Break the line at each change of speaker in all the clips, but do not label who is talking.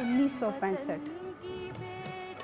1965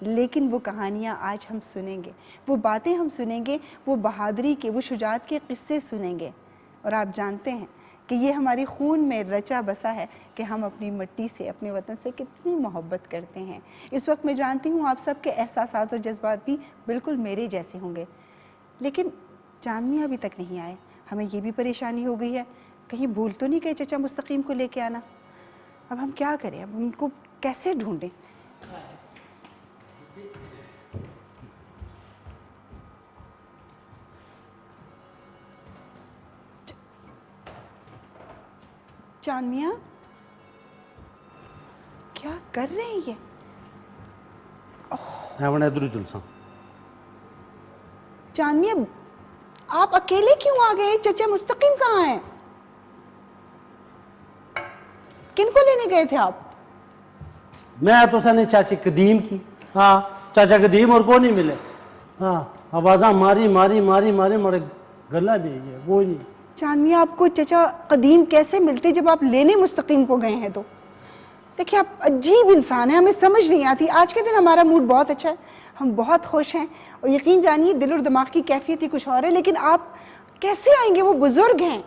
لیکن وہ کہانیاں آج ہم سنیں گے، وہ باتیں ہم سنیں گے، وہ بہادری کے، وہ شجاعت کے قصے سنیں گے۔ اور آپ جانتے ہیں کہ یہ ہماری خون میں رچا بسا ہے کہ ہم اپنی مٹی سے، اپنے وطن سے کتنی محبت کرتے ہیں۔ اس وقت میں جانتی ہوں آپ سب کے احساسات اور جذبات بھی بالکل میرے جیسے ہوں گے، لیکن چاند میاں ابھی تک نہیں آئے۔ ہمیں یہ بھی پریشانی ہو گئی ہے، کہیں بھول تو نہیں گئے چچا مستقیم کو لے کے آنا۔ اب ہم کیا کریں، اب ان کو کیسے ڈھونڈیں؟ چاند میاں کیا کر رہے ہیں یہ؟ چاند میاں آپ اکیلے کیوں آ گئے؟ چچا مستقیم کہاں ہیں؟ کن کو لینے گئے تھے آپ؟
میں تو سنے چاچے قدیم کی، ہاں چاچا قدیم اور کو نہیں ملے، ہاں آوازاں ماری ماری ماری ماری مارے گلا بھی ہے وہ نہیں۔
چاند میاں آپ کو چچا قدیم کیسے ملتے جب آپ لینے مستقیم کو گئے ہیں؟ تو دیکھیں آپ عجیب انسان ہیں، ہمیں سمجھ نہیں آتی۔ آج کے دن ہمارا موڈ بہت اچھا ہے، ہم بہت خوش ہیں، اور یقین جانیے دل اور دماغ کی کیفیت ہی کچھ اور ہے، لیکن آپ کیسے آئیں گے؟ وہ بزرگ ہیں۔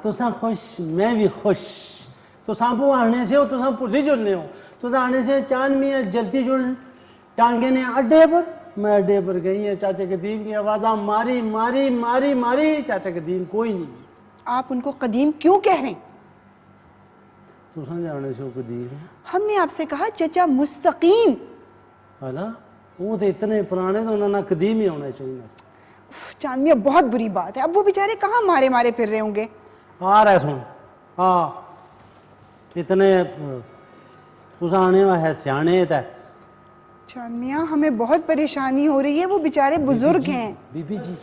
تو سا خوش میں بھی خوش، تو سانپو آنے سے ہو تو سانپو لی جلنے ہو، تو سا آنے سے چاند میاں جلتی جل ٹانگے نے اڈے پر، میں اڈے پر گئی ہے، چاچا قدیم کی آوازاں ماری ماری ماری ماری، چاچا قدیم کوئی نہیں۔
آپ ان کو قدیم کیوں کہہ رہے ہیں؟
تو سمجھ آنے سے وہ قدیم ہے؟
ہم نے آپ سے کہا چچا مستقیم۔
حالا وہ تو اتنے پرانے تو انہوں نے قدیم ہی ہونا چاہیے۔
چاند میاں بہت بری بات ہے، اب وہ بیچارے کہاں مارے مارے پھر رہے ہوں گے؟
آ رہے سن، ہاں اتنے تو آنے ہے سیانے ہے۔
چاند میاں ہمیں بہت پریشانی ہو رہی ہے، وہ بیچارے بزرگ ہیں۔
بی بی جی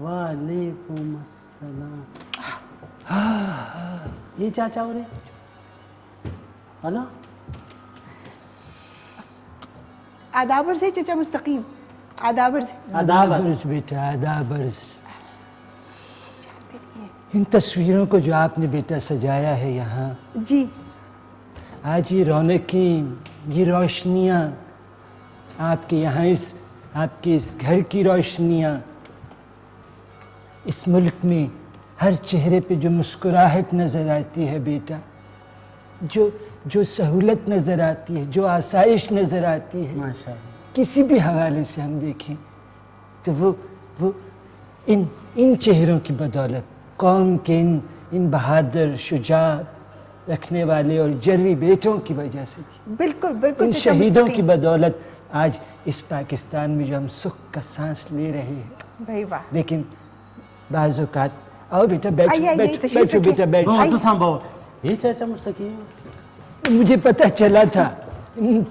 وعلیکم السلام۔ یہ چاچا ہو رہے ہلو،
آداب عرض ہے چچا مستقیم، آداب عرض ہے۔
آداب عرض بیٹا، آداب عرض۔ ان تصویروں کو جو آپ نے بیٹا سجایا ہے یہاں،
جی
آج یہ رونقیں، یہ روشنیاں، آپ کے یہاں آپ کے اس گھر کی روشنیاں، اس ملک میں ہر چہرے پہ جو مسکراہٹ نظر آتی ہے بیٹا، جو سہولت نظر آتی ہے، جو آسائش نظر آتی ہے،
ماشاءاللہ،
کسی بھی حوالے سے ہم دیکھیں تو وہ ان چہروں کی بدولت، قوم کے ان بہادر، شجاعت رکھنے والے اور جری بیٹوں کی وجہ سے تھی۔
بالکل بالکل
ان
چچا
شہیدوں کی
مستقیم۔
بدولت آج اس پاکستان میں جو ہم سکھ کا سانس لے رہے ہیں۔
بھائی واہ،
لیکن بعض اوقات آؤ بیٹا بیٹھو
آئیے،
بیٹھو
تشریف
بیٹھو
رکھیں۔
بیٹا بیٹھو۔
تو سانبھو یہ چاچا مستقیم۔
مجھے پتہ چلا تھا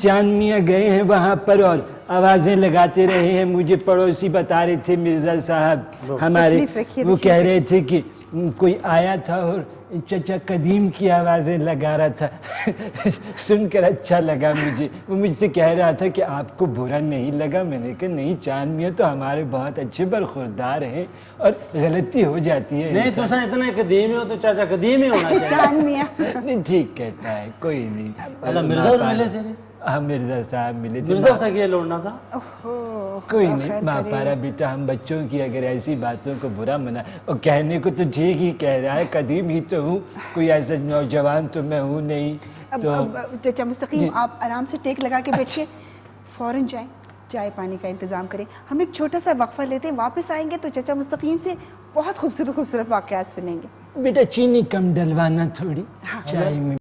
چاند میاں گئے ہیں وہاں پر اور آوازیں لگاتے رہے ہیں، مجھے پڑوسی بتا رہے تھے مرزا صاحب ہمارے،
تشریف رکھیے،
وہ
تشریف
کہہ رہے تھے کہ کوئی آیا تھا اور چچا قدیم کی آوازیں لگا رہا تھا۔ سن کر اچھا لگا مجھے۔ وہ مجھ سے کہہ رہا تھا کہ آپ کو برا نہیں لگا؟ میں نے کہا نہیں، چاند میاں تو ہمارے بہت اچھے برخوردار ہیں اور غلطی ہو جاتی ہے۔
نہیں تو سا اتنے قدیم ہو تو چاچا قدیم ہی ہونا چاہیے۔
چاند میاں
نہیں ٹھیک کہتا ہے، کوئی نہیں۔
اللہ مرزا ملے سے
ہاں مرزا صاحب ملے تھے۔
مرزا تک یہ لوڑنا تھا۔
کوئی نہیں ماں پارا بیٹا، ہم بچوں کی اگر ایسی باتوں کو برا منا، اور کہنے کو تو ٹھیک ہی کہہ رہا ہے، قدیم ہی تو ہوں، کوئی ایسا نوجوان تو میں ہوں نہیں۔ تو
چچا مستقیم آپ آرام سے ٹیک لگا کے بیٹھیے، فوراً جائیں چائے پانی کا انتظام کریں، ہم ایک چھوٹا سا وقفہ لیتے ہیں، واپس آئیں گے تو چچا مستقیم سے بہت خوبصورت خوبصورت واقعات سنیں گے۔
بیٹا چینی کم ڈلوانا تھوڑی چائے میں۔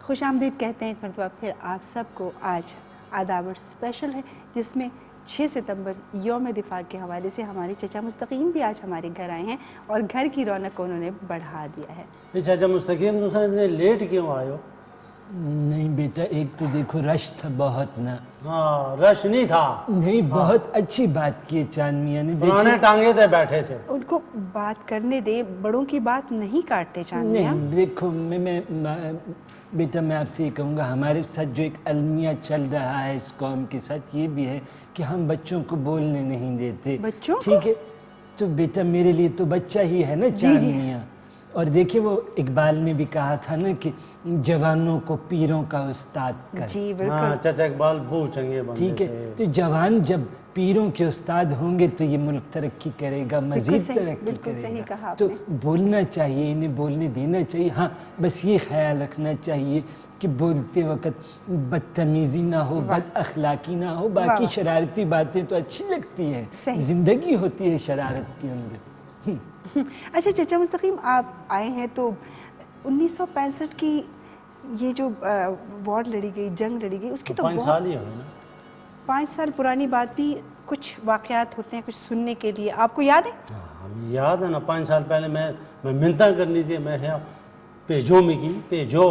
خوش آمدید کہتے ہیں ایک مرتبہ پھر آپ سب کو۔ آج آداب عرض اسپیشل ہے، جس میں 6 ستمبر یوم دفاع کے حوالے سے ہمارے چچا مستقیم بھی آج ہمارے گھر آئے ہیں اور گھر کی رونق کو انہوں نے بڑھا دیا ہے۔
یہ چاچا مستقیم تو سا اتنے لیٹ کیوں آئے ہو؟
نہیں بیٹا، ایک تو دیکھو رش تھا بہت نا۔
ہاں رش نہیں تھا،
نہیں بہت اچھی بات کی چاند میاں نے۔
پرانے ٹانگے تھے بیٹھے سے۔
ان کو بات کرنے دیں، بڑوں کی بات نہیں کاٹتے چاند میاں۔
نہیں دیکھو بیٹا میں آپ سے یہ کہوں گا، ہمارے ساتھ جو ایک المیہ چل رہا ہے اس قوم کے ساتھ، یہ بھی ہے کہ ہم بچوں کو بولنے نہیں دیتے۔
بچوں کو؟
ٹھیک ہے، تو بیٹا میرے لیے تو بچہ ہی ہے نا چاند میاں، اور دیکھیں وہ اقبال نے بھی کہا تھا نا کہ جوانوں کو پیروں کا استاد کر.
جی
ہاں
بالکل.
چچا اقبال بہت چنگے بندے
ٹھیک ہے,
سے.
تو جوان جب پیروں کے استاد ہوں گے تو یہ ملک ترقی کرے گا, مزید
صحیح,
ترقی
بالکل
کرے
صحیح
گا.
کہا آپ
تو
نے.
بولنا چاہیے, انہیں بولنے دینا چاہیے. ہاں بس یہ خیال رکھنا چاہیے کہ بولتے وقت بدتمیزی نہ ہو, بد اخلاقی نہ ہو. باقی شرارتی باتیں تو اچھی لگتی ہیں,
صحیح.
زندگی ہوتی ہے شرارت کے اندر.
اچھا چچا مستقیم, آپ آئے ہیں تو 1965 کی یہ جو وار لڑی گئی, جنگ لڑی گئی, اس کی تو
5
بہت
سال ہی ہوئے نا.
5 سال پرانی بات بھی کچھ واقعات ہوتے ہیں کچھ سننے کے لیے, آپ کو یاد ہے؟
ہاں یاد ہے نا, 5 سال پہلے میں منتیں کر لیجیے, میں بھیجو میں کی بھیجو.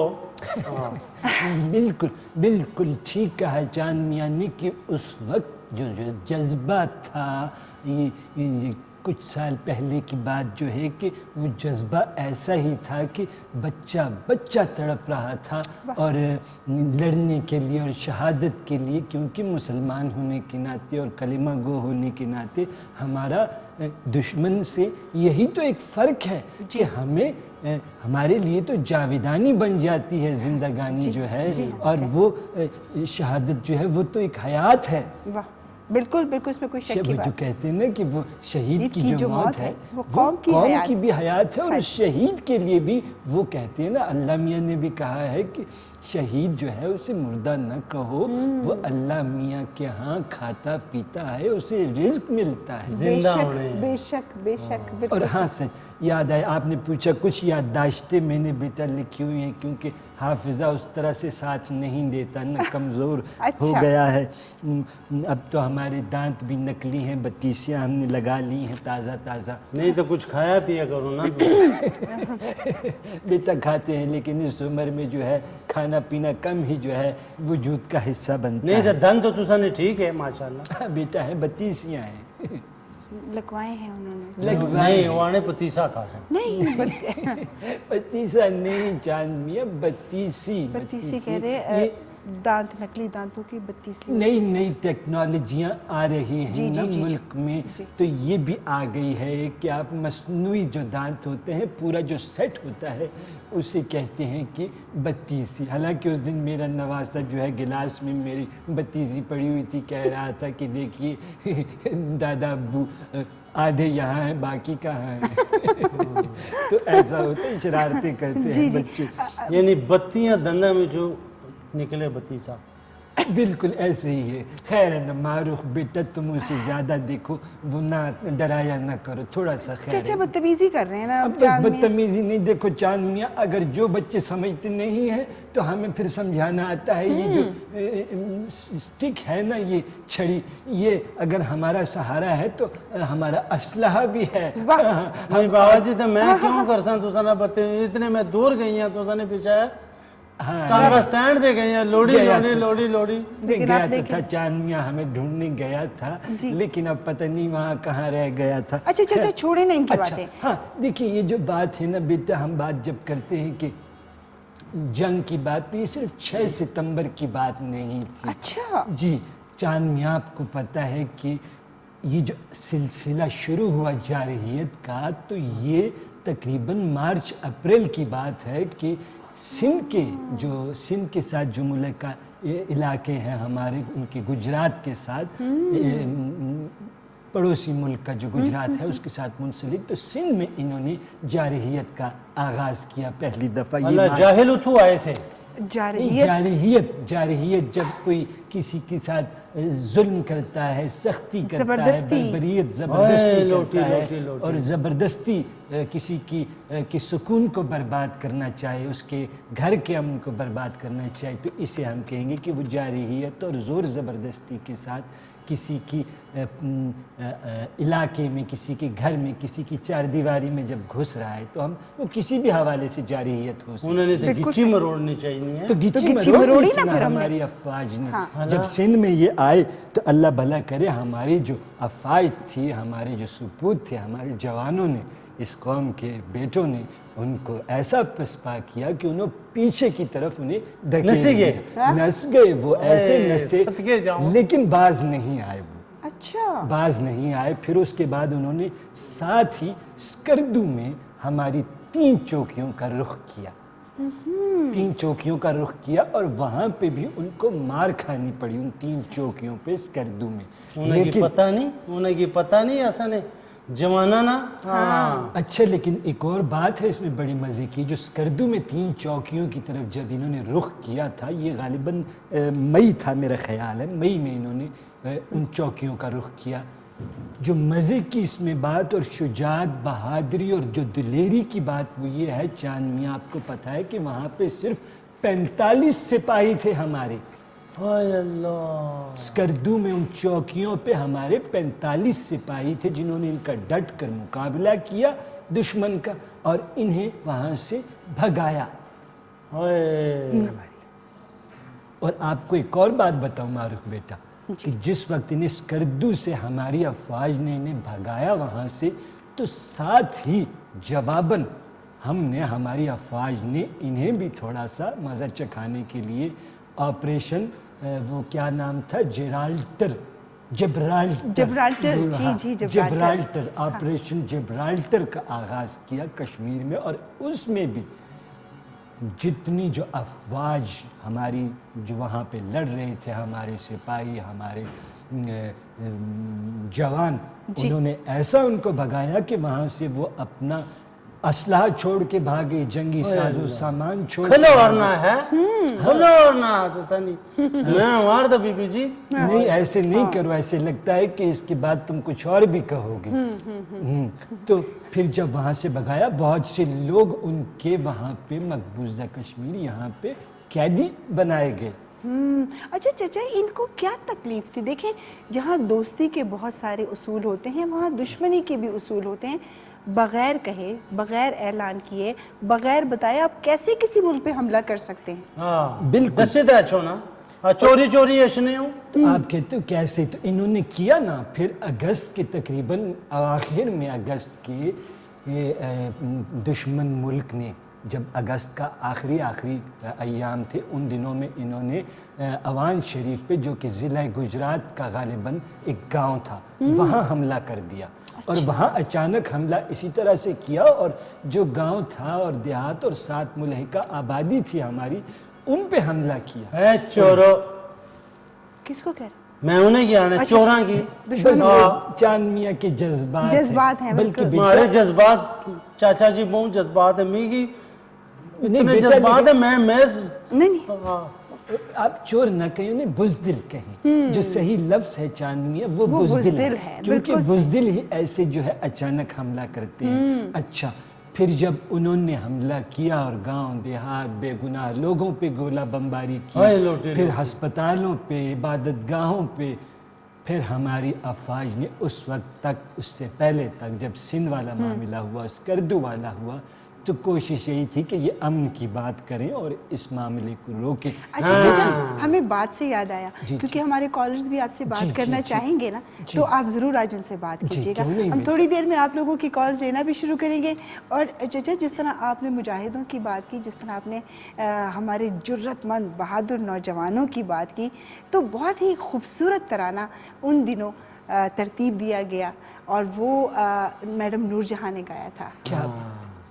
بالکل بالکل ٹھیک کہا جان میاں نے کہ اس وقت جو جذبہ تھا, یہ کچھ سال پہلے کی بات جو ہے کہ وہ جذبہ ایسا ہی تھا کہ بچہ تڑپ رہا تھا اور لڑنے کے لیے اور شہادت کے لیے, کیونکہ مسلمان ہونے کے ناطے اور کلمہ گو ہونے کے ناطے ہمارا دشمن سے یہی تو ایک فرق ہے کہ ہمیں ہمارے لیے تو جاویدانی بن جاتی ہے زندگانی جو ہے, اور وہ شہادت جو ہے وہ تو ایک حیات ہے.
واہ, بالکل بالکل, اس میں کوئی شک کی
جو
بات.
کہتے ہیں نا کہ وہ شہید کی جو موت ہے
وہ
وہ قوم
حیات
کی بھی حیات ہے, اور اس شہید کے لیے بھی وہ کہتے ہیں نا, اللہ میاں نے بھی کہا ہے کہ شہید جو ہے اسے مردہ نہ کہو, وہ اللہ میاں کے ہاں کھاتا پیتا ہے, اسے رزق ملتا ہے.
زندہ ہونے.
بے شک بے شک, بالکل.
اور ہاں سچ یاد آئے, آپ نے پوچھا کچھ یادداشتیں میں نے بیٹا لکھی ہوئی ہیں, کیونکہ حافظہ اس طرح سے ساتھ نہیں دیتا نا, کمزور ہو گیا ہے. اب تو ہمارے دانت بھی نکلی ہیں, بتیسیاں ہم نے لگا لی ہیں تازہ تازہ.
نہیں تو کچھ کھایا پیا کرو نا.
بیٹا کھاتے ہیں, لیکن اس عمر میں جو ہے کھانا پینا کم ہی جو ہے وجود کا حصہ بنتا ہے.
نہیں تو دن تو تسا نے ٹھیک ہے ماشاءاللہ.
بیٹا ہے بتیسیاں ہیں.
لگوائے ہیں انہوں نے.
نہیں وانے پتیسا کھا سکتے.
نہیں
پتیسا نہیں چاند میاں, بتیسی.
بتیسی کہہ رہے, دانت نکلی دانتوں کی بتیسی.
نئی ٹیکنالوجیاں آ رہی ہیں نا ملک میں, تو یہ بھی آ گئی ہے کہ آپ مصنوعی جو دانت ہوتے ہیں, پورا جو سیٹ ہوتا ہے اسے کہتے ہیں کہ بتیسی. حالانکہ اس دن میرا نواسا جو ہے گلاس میں میری بتیسی پڑی ہوئی تھی, کہہ رہا تھا کہ دیکھیے دادا ابو آدھے یہاں ہیں باقی کہاں ہیں. تو ایسا ہوتا ہے, شرارتیں کرتے ہیں بچے.
یعنی بتیاں دندہ میں جو نکلے بتیسا.
بالکل ایسے ہی ہے. خیر نہ معروف بیٹا, تم اسے زیادہ دیکھو, وہ نہ ڈرایا نہ کرو, تھوڑا سا خیر.
چچا بدتمیزی کر رہے ہیں نا.
بس بدتمیزی نہیں, دیکھو چاند میاں, اگر جو بچے سمجھتے نہیں ہیں تو ہمیں پھر سمجھانا آتا ہے. یہ جو سٹک ہے نا, یہ چھڑی, یہ اگر ہمارا سہارا ہے تو ہمارا اسلحہ بھی ہے.
بابا جی تو میں کیوں کرساں تسا نہ بتے, اتنے میں دور گئی ہیں تسا نے پیچھا کانگا سٹینڈ دے گئی ہیں, لوڑی لوڑی لوڑی.
گیا تو تھا چاند میاں, ہمیں ڈھونڈنے گیا تھا, لیکن اب پتہ نہیں وہاں کہاں رہ گیا تھا.
اچھا چچا چھوڑے نا ان کی باتیں.
ہاں دیکھیے, یہ جو بات ہے نا بیٹا, ہم بات جب کرتے ہیں کہ جنگ کی بات, تو یہ صرف 6 ستمبر کی بات نہیں تھی.
اچھا
جی چاند میاں, آپ کو پتہ ہے کہ یہ جو سلسلہ شروع ہوا جارحیت کا, تو یہ تقریباً مارچ اپریل کی بات ہے کہ سندھ کے ساتھ جو ملکہ علاقے ہیں ہمارے, ان کے گجرات کے ساتھ, پڑوسی ملک کا جو گجرات ہے اس کے ساتھ منسلک, تو سندھ میں انہوں نے جارحیت کا آغاز کیا پہلی دفعہ.
اللہ جاہل اتھو آئے سے.
جارحیت جب کوئی کسی کے ساتھ ظلم کرتا ہے, سختی کرتا ہے, بربریت زبردستی کرتا ہے, اور زبردستی کسی کی سکون کو برباد کرنا چاہے, اس کے گھر کے امن کو برباد کرنا چاہے, تو اسے ہم کہیں گے کہ وہ جارحیت اور زور زبردستی کے ساتھ کسی کی علاقے میں, کسی کے گھر میں, کسی کی چار دیواری میں جب گھس رہا ہے, تو ہم وہ کسی بھی حوالے سے جارحیت ہو سکتی.
انہوں نے تو گچی مروڑنی چاہیے.
تو گچی مروڑی نا ہماری افواج نے. جب سندھ میں یہ آئے تو اللہ بھلا کرے, ہماری جو افواج تھی, ہمارے جو سپوت تھے, ہمارے جوانوں نے, اس قوم کے بیٹوں نے ان کو ایسا پسپا کیا کہ انہوں پیچھے کی طرف انہیں نس گئے. وہ ایسے نسے, لیکن باز نہیں آئے. وہ باز نہیں آئے. پھر اس کے بعد انہوں نے ساتھ ہی اسکردو میں ہماری 3 چوکیوں کا رخ کیا، 3 چوکیوں کا رخ کیا، اور وہاں پہ بھی ان کو مار کھانی پڑی ان 3 چوکیوں پہ اسکردو میں.
انہیں کی پتہ نہیں ایسا نہیں جمانہ نا.
اچھا لیکن ایک اور بات ہے اس میں بڑی مزے کی، جو اسکردو میں 3 چوکیوں کی طرف جب انہوں نے رخ کیا تھا، یہ غالباً مئی تھا میرا خیال ہے، مئی میں انہوں نے ان چوکیوں کا رخ کیا. جو مزے کی اس میں بات اور شجاعت، بہادری اور جو دلیری کی بات وہ یہ ہے چاند میاں، آپ کو پتہ ہے کہ وہاں پہ صرف 45 سپاہی تھے ہمارے.
ہائے اللہ.
اسکردو میں ان چوکیوں پہ ہمارے 45 سپاہی تھے جنہوں نے ان کا ڈٹ کر مقابلہ کیا دشمن کا اور انہیں وہاں سے بھگایا. اور آپ کو ایک اور بات بتاؤں معروف بیٹا، کہ جس وقت انہیں اسکردو سے ہماری افواج نے انہیں بھگایا وہاں سے، تو ساتھ ہی جواباً ہماری افواج نے انہیں بھی تھوڑا سا مزہ چکھانے کے لیے آپریشن وہ کیا نام تھا، جبرالٹر آپریشن جبرالٹر کا آغاز کیا کشمیر میں. اور اس میں بھی جتنی جو افواج ہماری جو وہاں پہ لڑ رہے تھے، ہمارے سپاہی، ہمارے جوان، انہوں نے ایسا ان کو بھگایا کہ وہاں سے وہ اپنا اسلحہ چھوڑ کے بھاگے، جنگی ساز و سامان چھوڑ کے
بی بی جی.
نہیں ایسے نہیں کرو، ایسے لگتا ہے کہ اس کے بعد تم کچھ اور بھی کہو گے. تو پھر جب وہاں سے بھگایا، بہت سے لوگ ان کے وہاں پہ مقبوضہ کشمیر یہاں پہ قیدی بنائے گئے.
اچھا چچا، ان کو کیا تکلیف تھی؟ دیکھیں، جہاں دوستی کے بہت سارے اصول ہوتے ہیں وہاں دشمنی کے بھی اصول ہوتے ہیں. بغیر کہے، بغیر اعلان کیے، بغیر بتائے آپ کیسے کسی ملک پہ حملہ کر سکتے ہیں؟
بالکل.
چوری چوری ایسنے ہوں.
تو آپ کہتے ہو کیسے؟ تو انہوں نے کیا نا، پھر اگست کے تقریباً آخر میں اگست کے دشمن ملک نے، جب اگست کا آخری ایام تھے، ان دنوں میں انہوں نے اوان شریف پہ، جو کہ ضلع گجرات کا غالباً ایک گاؤں تھا، وہاں حملہ کر دیا. اور وہاں اچانک حملہ اسی طرح سے کیا، اور جو گاؤں تھا اور دیہات اور 7 ملحقہ آبادی تھی ہماری، ان پہ حملہ کیا.
اے چورو،
کس کو کہہ رہے؟
میں انہیں کیا نا چوراں کی.
بس چاند میاں کے جذبات
ہیں.
بلکہ
ہمارے جذبات چاچا جی بہت جذبات ہیں. میگی اتنے جذبات ہیں. میں
نہیں
آپ چور نہ کہیں، انہیں بزدل کہیں. جو صحیح لفظ ہے چاند میاں وہ بزدل ہے، کیونکہ بزدل ہی ایسے جو ہے اچانک حملہ کرتے ہیں. اچھا، پھر جب انہوں نے حملہ کیا اور گاؤں دیہات بے گناہ لوگوں پہ گولہ بمباری کی، پھر ہسپتالوں پہ، عبادت گاہوں پہ، پھر ہماری افواج نے اس وقت تک، اس سے پہلے تک، جب سندھ والا معاملہ ہوا، اسکردو والا ہوا، تو کوشش یہی تھی کہ یہ امن کی بات کریں اور اس معاملے کو روکیں.
اچھا چچا، ہمیں بات سے یاد آیا، کیونکہ ہمارے کالرز بھی آپ سے بات کرنا چاہیں گے نا، تو آپ ضرور آج ان سے بات کیجیے گا. ہم تھوڑی دیر میں آپ لوگوں کی کالز لینا بھی شروع کریں گے. اور چچا، جس طرح آپ نے مجاہدوں کی بات کی، جس طرح آپ نے ہمارے جرت مند بہادر نوجوانوں کی بات کی، تو بہت ہی خوبصورت ترانہ ان دنوں ترتیب دیا گیا اور وہ میڈم نور جہاں نے گایا تھا.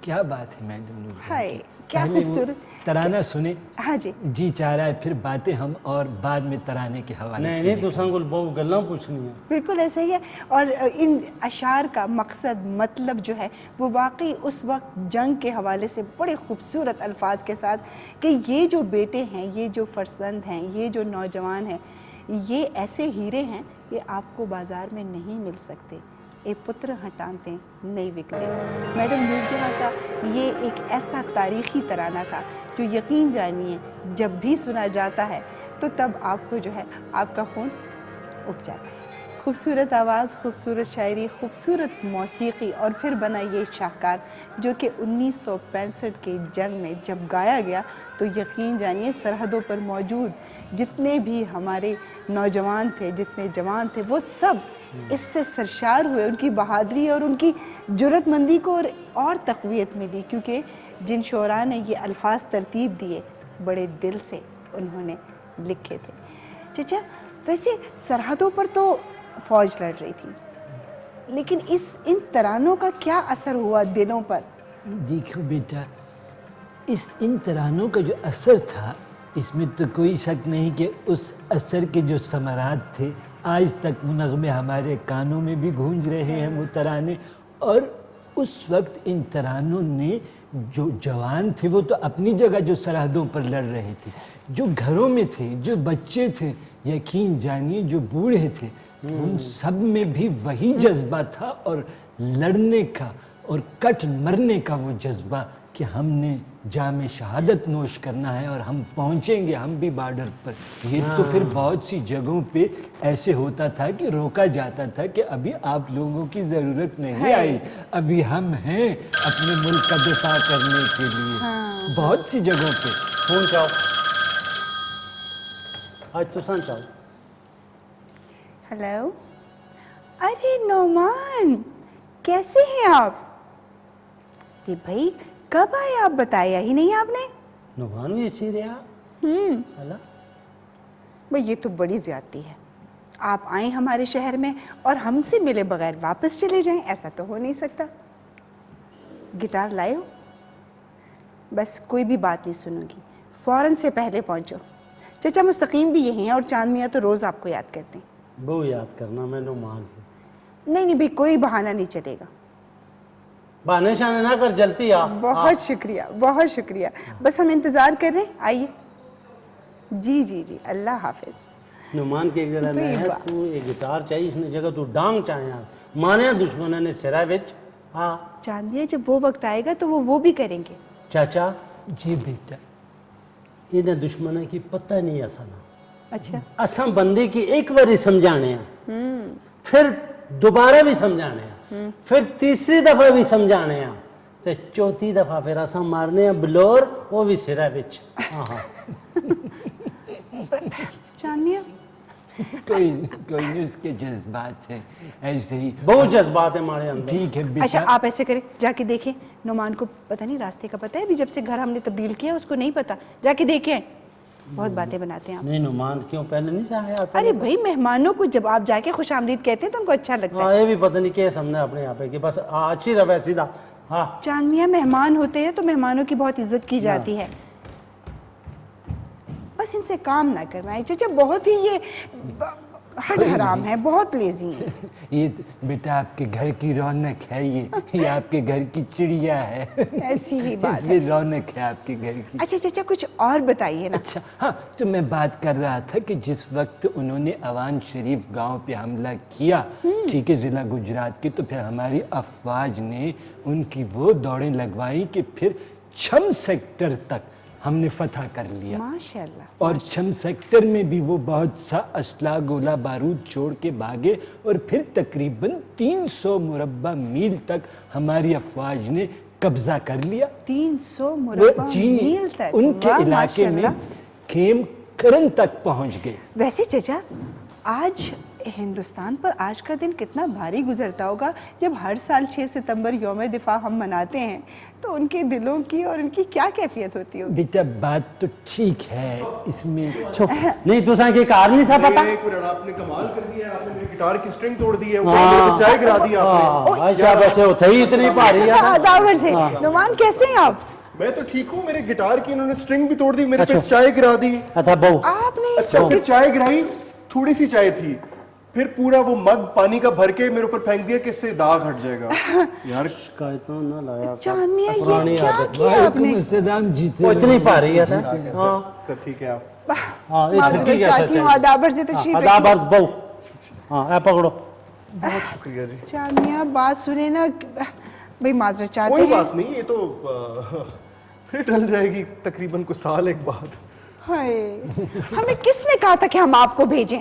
کیا بات ہے میڈم نور جہاں کی.
کیا خوبصورت
ترانہ سنیں.
ہاں جی
چاہ رہا ہے پھر باتیں ہم اور بعد میں ترانے کے حوالے سے.
نہیں تو سنگل بہت گلاں پوچھنی ہے.
بالکل ایسا ہی ہے. اور ان اشعار کا مقصد، مطلب جو ہے وہ واقعی اس وقت جنگ کے حوالے سے بڑے خوبصورت الفاظ کے ساتھ، کہ یہ جو بیٹے ہیں، یہ جو فرزند ہیں، یہ جو نوجوان ہیں، یہ ایسے ہیرے ہیں، یہ آپ کو بازار میں نہیں مل سکتے. اے پتر ہٹانتے نہیں وکتے. میڈم نور جہاں کا یہ ایک ایسا تاریخی ترانہ تھا جو یقین جانیے جب بھی سنا جاتا ہے تو تب آپ کو جو ہے آپ کا خون اٹھ جاتا ہے. خوبصورت آواز، خوبصورت شاعری، خوبصورت موسیقی، اور پھر بنا یہ شاہکار جو کہ 1965 کے جنگ میں جب گایا گیا تو یقین جانیے سرحدوں پر موجود جتنے بھی ہمارے نوجوان تھے، جتنے جوان تھے، وہ سب اس سے سرشار ہوئے. ان کی بہادری اور ان کی جرت مندی کو اور تقویت ملی، کیونکہ جن شعراء نے یہ الفاظ ترتیب دیے بڑے دل سے انہوں نے لکھے تھے. چچا، ویسے سرحدوں پر تو فوج لڑ رہی تھی، لیکن ان ترانوں کا کیا اثر ہوا دلوں پر؟
دیکھو بیٹا، ان ترانوں کا جو اثر تھا اس میں تو کوئی شک نہیں کہ اس اثر کے جو ثمرات تھے آج تک وہ نغمے ہمارے کانوں میں بھی گونج رہے ہیں وہ ترانے. اور اس وقت ان ترانوں نے جو جوان تھے وہ تو اپنی جگہ جو سرحدوں پر لڑ رہے تھے، جو گھروں میں تھے، جو بچے تھے، یقین جانیے جو بوڑھے تھے، ان سب میں بھی وہی جذبہ تھا، اور لڑنے کا اور کٹ مرنے کا وہ جذبہ کہ ہم نے جام شہادت نوش کرنا ہے اور ہم پہنچیں گے ہم بھی بارڈر پر. یہ تو پھر بہت سی جگہوں پہ ایسے ہوتا تھا کہ روکا جاتا تھا کہ ابھی آپ لوگوں کی ضرورت نہیں آئی، ابھی ہم ہیں اپنے ملک کا دفاع کرنے کے لیے. بہت سی جگہوں پہ.
فون چاہو آج تسان چاہو.
ہیلو، ارے نعمان کیسے ہیں آپ؟ کہ بھائی کب آئے آپ؟ بتایا ہی نہیں آپ نے.
نعمان بھی اچھی رہا. اللہ
بھئی یہ تو بڑی زیادتی ہے. آپ آئیں ہمارے شہر میں اور ہم سے ملے بغیر واپس چلے جائیں، ایسا تو ہو نہیں سکتا. گٹار لائے ہو؟ بس کوئی بھی بات نہیں سنوں گی، فوراً سے پہلے پہنچو. چچا مستقیم بھی یہی ہیں اور چاند میاں تو روز آپ کو یاد کرتے ہیں.
بہو یاد کرنا میں نعمان ہوں.
نہیں بھئی کوئی بہانہ نہیں چلے گا.
بہانے شانے نہ کر، جلتی آ.
بہت شکریہ، بہت شکریہ. بس ہم انتظار کر رہے ہیں، آئیے. جی اللہ حافظ.
نعمان کے ایک جگہ میں ہے تو ایک گٹار چاہیے، اس نے جگہ تو ڈانگ چاہے مانے دشمنوں نے سرا وچ. ہاں
چاندیا جب وہ وقت آئے گا تو وہ بھی کریں گے.
چاچا
جی بیٹا.
انہیں دشمنوں کی پتہ نہیں اسانا.
اچھا
اساں بندے کی ایک باری سمجھانے ہیں، پھر دوبارہ بھی سمجھانے ہیں، پھر تیسری دفعہ بھی سمجھانے ہیں، تو چوتھی دفعہ پھر اساں مارنے ہیں بلور، وہ بھی سرا وچ.
چاندیا
کوئی نہیں، اس کے جذبات ہیں ایسے ہی.
بہت جذبات ہیں ہمارے اندر.
ٹھیک ہے
اچھا
بیٹا.
آپ ایسے کریں، جا کے دیکھیں نعمان کو پتہ نہیں راستے کا پتہ ہے. ابھی جب سے گھر ہم نے تبدیل کیا اس کو نہیں پتہ. جا کے دیکھیں، بہت باتیں بناتے ہیں آپ.
نہیں نعمان کیوں پہلے نہیں سے آیا؟
ارے بھائی مہمانوں کو جب آپ جا کے خوش آمدید کہتے ہیں تو ان کو اچھا لگتا ہے.
یہ بھی پتہ نہیں کیسے ہم نے اپنے یہاں پہ کہ بس اچھی روے سیدھا. ہاں
چاند میاں مہمان ہوتے ہیں تو مہمانوں کی بہت عزت کی جاتی ہے. بس ان سے کام نہ کروائیں چچا، بہت ہی یہ ہڈ حرام ہے، بہت لیزی ہیں.
یہ بیٹا آپ کے گھر کی رونق ہے، یہ آپ کے گھر کی چڑیا ہے.
ایسی ہی بات
یہ رونق ہے آپ کے گھر کی.
اچھا چچا کچھ اور بتائیے نا.
اچھا ہاں، تو میں بات کر رہا تھا کہ جس وقت انہوں نے اوان شریف گاؤں پہ حملہ کیا، ٹھیک ہے، ضلع گجرات کے، تو پھر ہماری افواج نے ان کی وہ دوڑیں لگوائی کہ پھر چھم سیکٹر تک ہم نے فتح کر لیا.
ماشاءاللہ.
اور چھم سیکٹر میں بھی وہ بہت سا اسلحہ گولہ بارود چھوڑ کے بھاگے، اور پھر تقریباً 300 مربع میل تک ہماری افواج نے قبضہ کر لیا.
300 مربع میل تک؟
ان کے علاقے میں کھیم کرن تک پہنچ گئے.
ویسے چچا آج ہندوستان پر آج کا دن کتنا بھاری گزرتا ہوگا جب ہر سال 6 ستمبر یوم دفاع ہم مناتے ہیں، تو ان کے دلوں کی اور ان کی کیا کیفیت ہوتی ہوگی؟
بیٹا بات تو ٹھیک ہے، اس میں
نہیں تو سان کے کار نہیں سا پتا.
ایک منٹ، آپ نے کمال کر دیا ہے. آپ نے میری گٹار کی سٹرنگ توڑ دی ہے، اوپر میرے پہ چائے گرا دی آپ نے.
اچھا ویسے ہوتا ہی اتنی بھاری ہے.
داور سے نعمان کیسے ہیں آپ؟
میں تو ٹھیک ہوں. میرے گٹار کی انہوں نے سٹرنگ بھی توڑ دی، میرے پہ چائے گرا دی.
اچھا بہو
آپ نے
اچھا پھر چائے گرائی، تھوڑی سی چائے تھی، پھر پورا وہ مگ پانی کا بھر کے میرے اوپر پھینک دیا کہ اس سے داغ ہٹ جائے گا. یار
شکایتوں نہ لایا.
چاند میاں یہ کیا کیا آپ نے؟
السلام جیتے
اتنی بھاری ہے.
سب ٹھیک ہے آپ؟
معذرت چاہتی ہوں، آداب عرض تشریف رکھیے.
آداب عرض بہو. ہاں اے پکڑو.
بہت شکریہ جی.
چاند میاں بات سنیں نا بھئی، معذرت چاہتے
کوئی
ہیں.
بات نہیں، یہ تو پھر ٹل جائے گی تقریباً کچھ سال ایک بعد.
ہائے، ہمیں کس نے کہا تھا کہ ہم آپ کو بھیجیں؟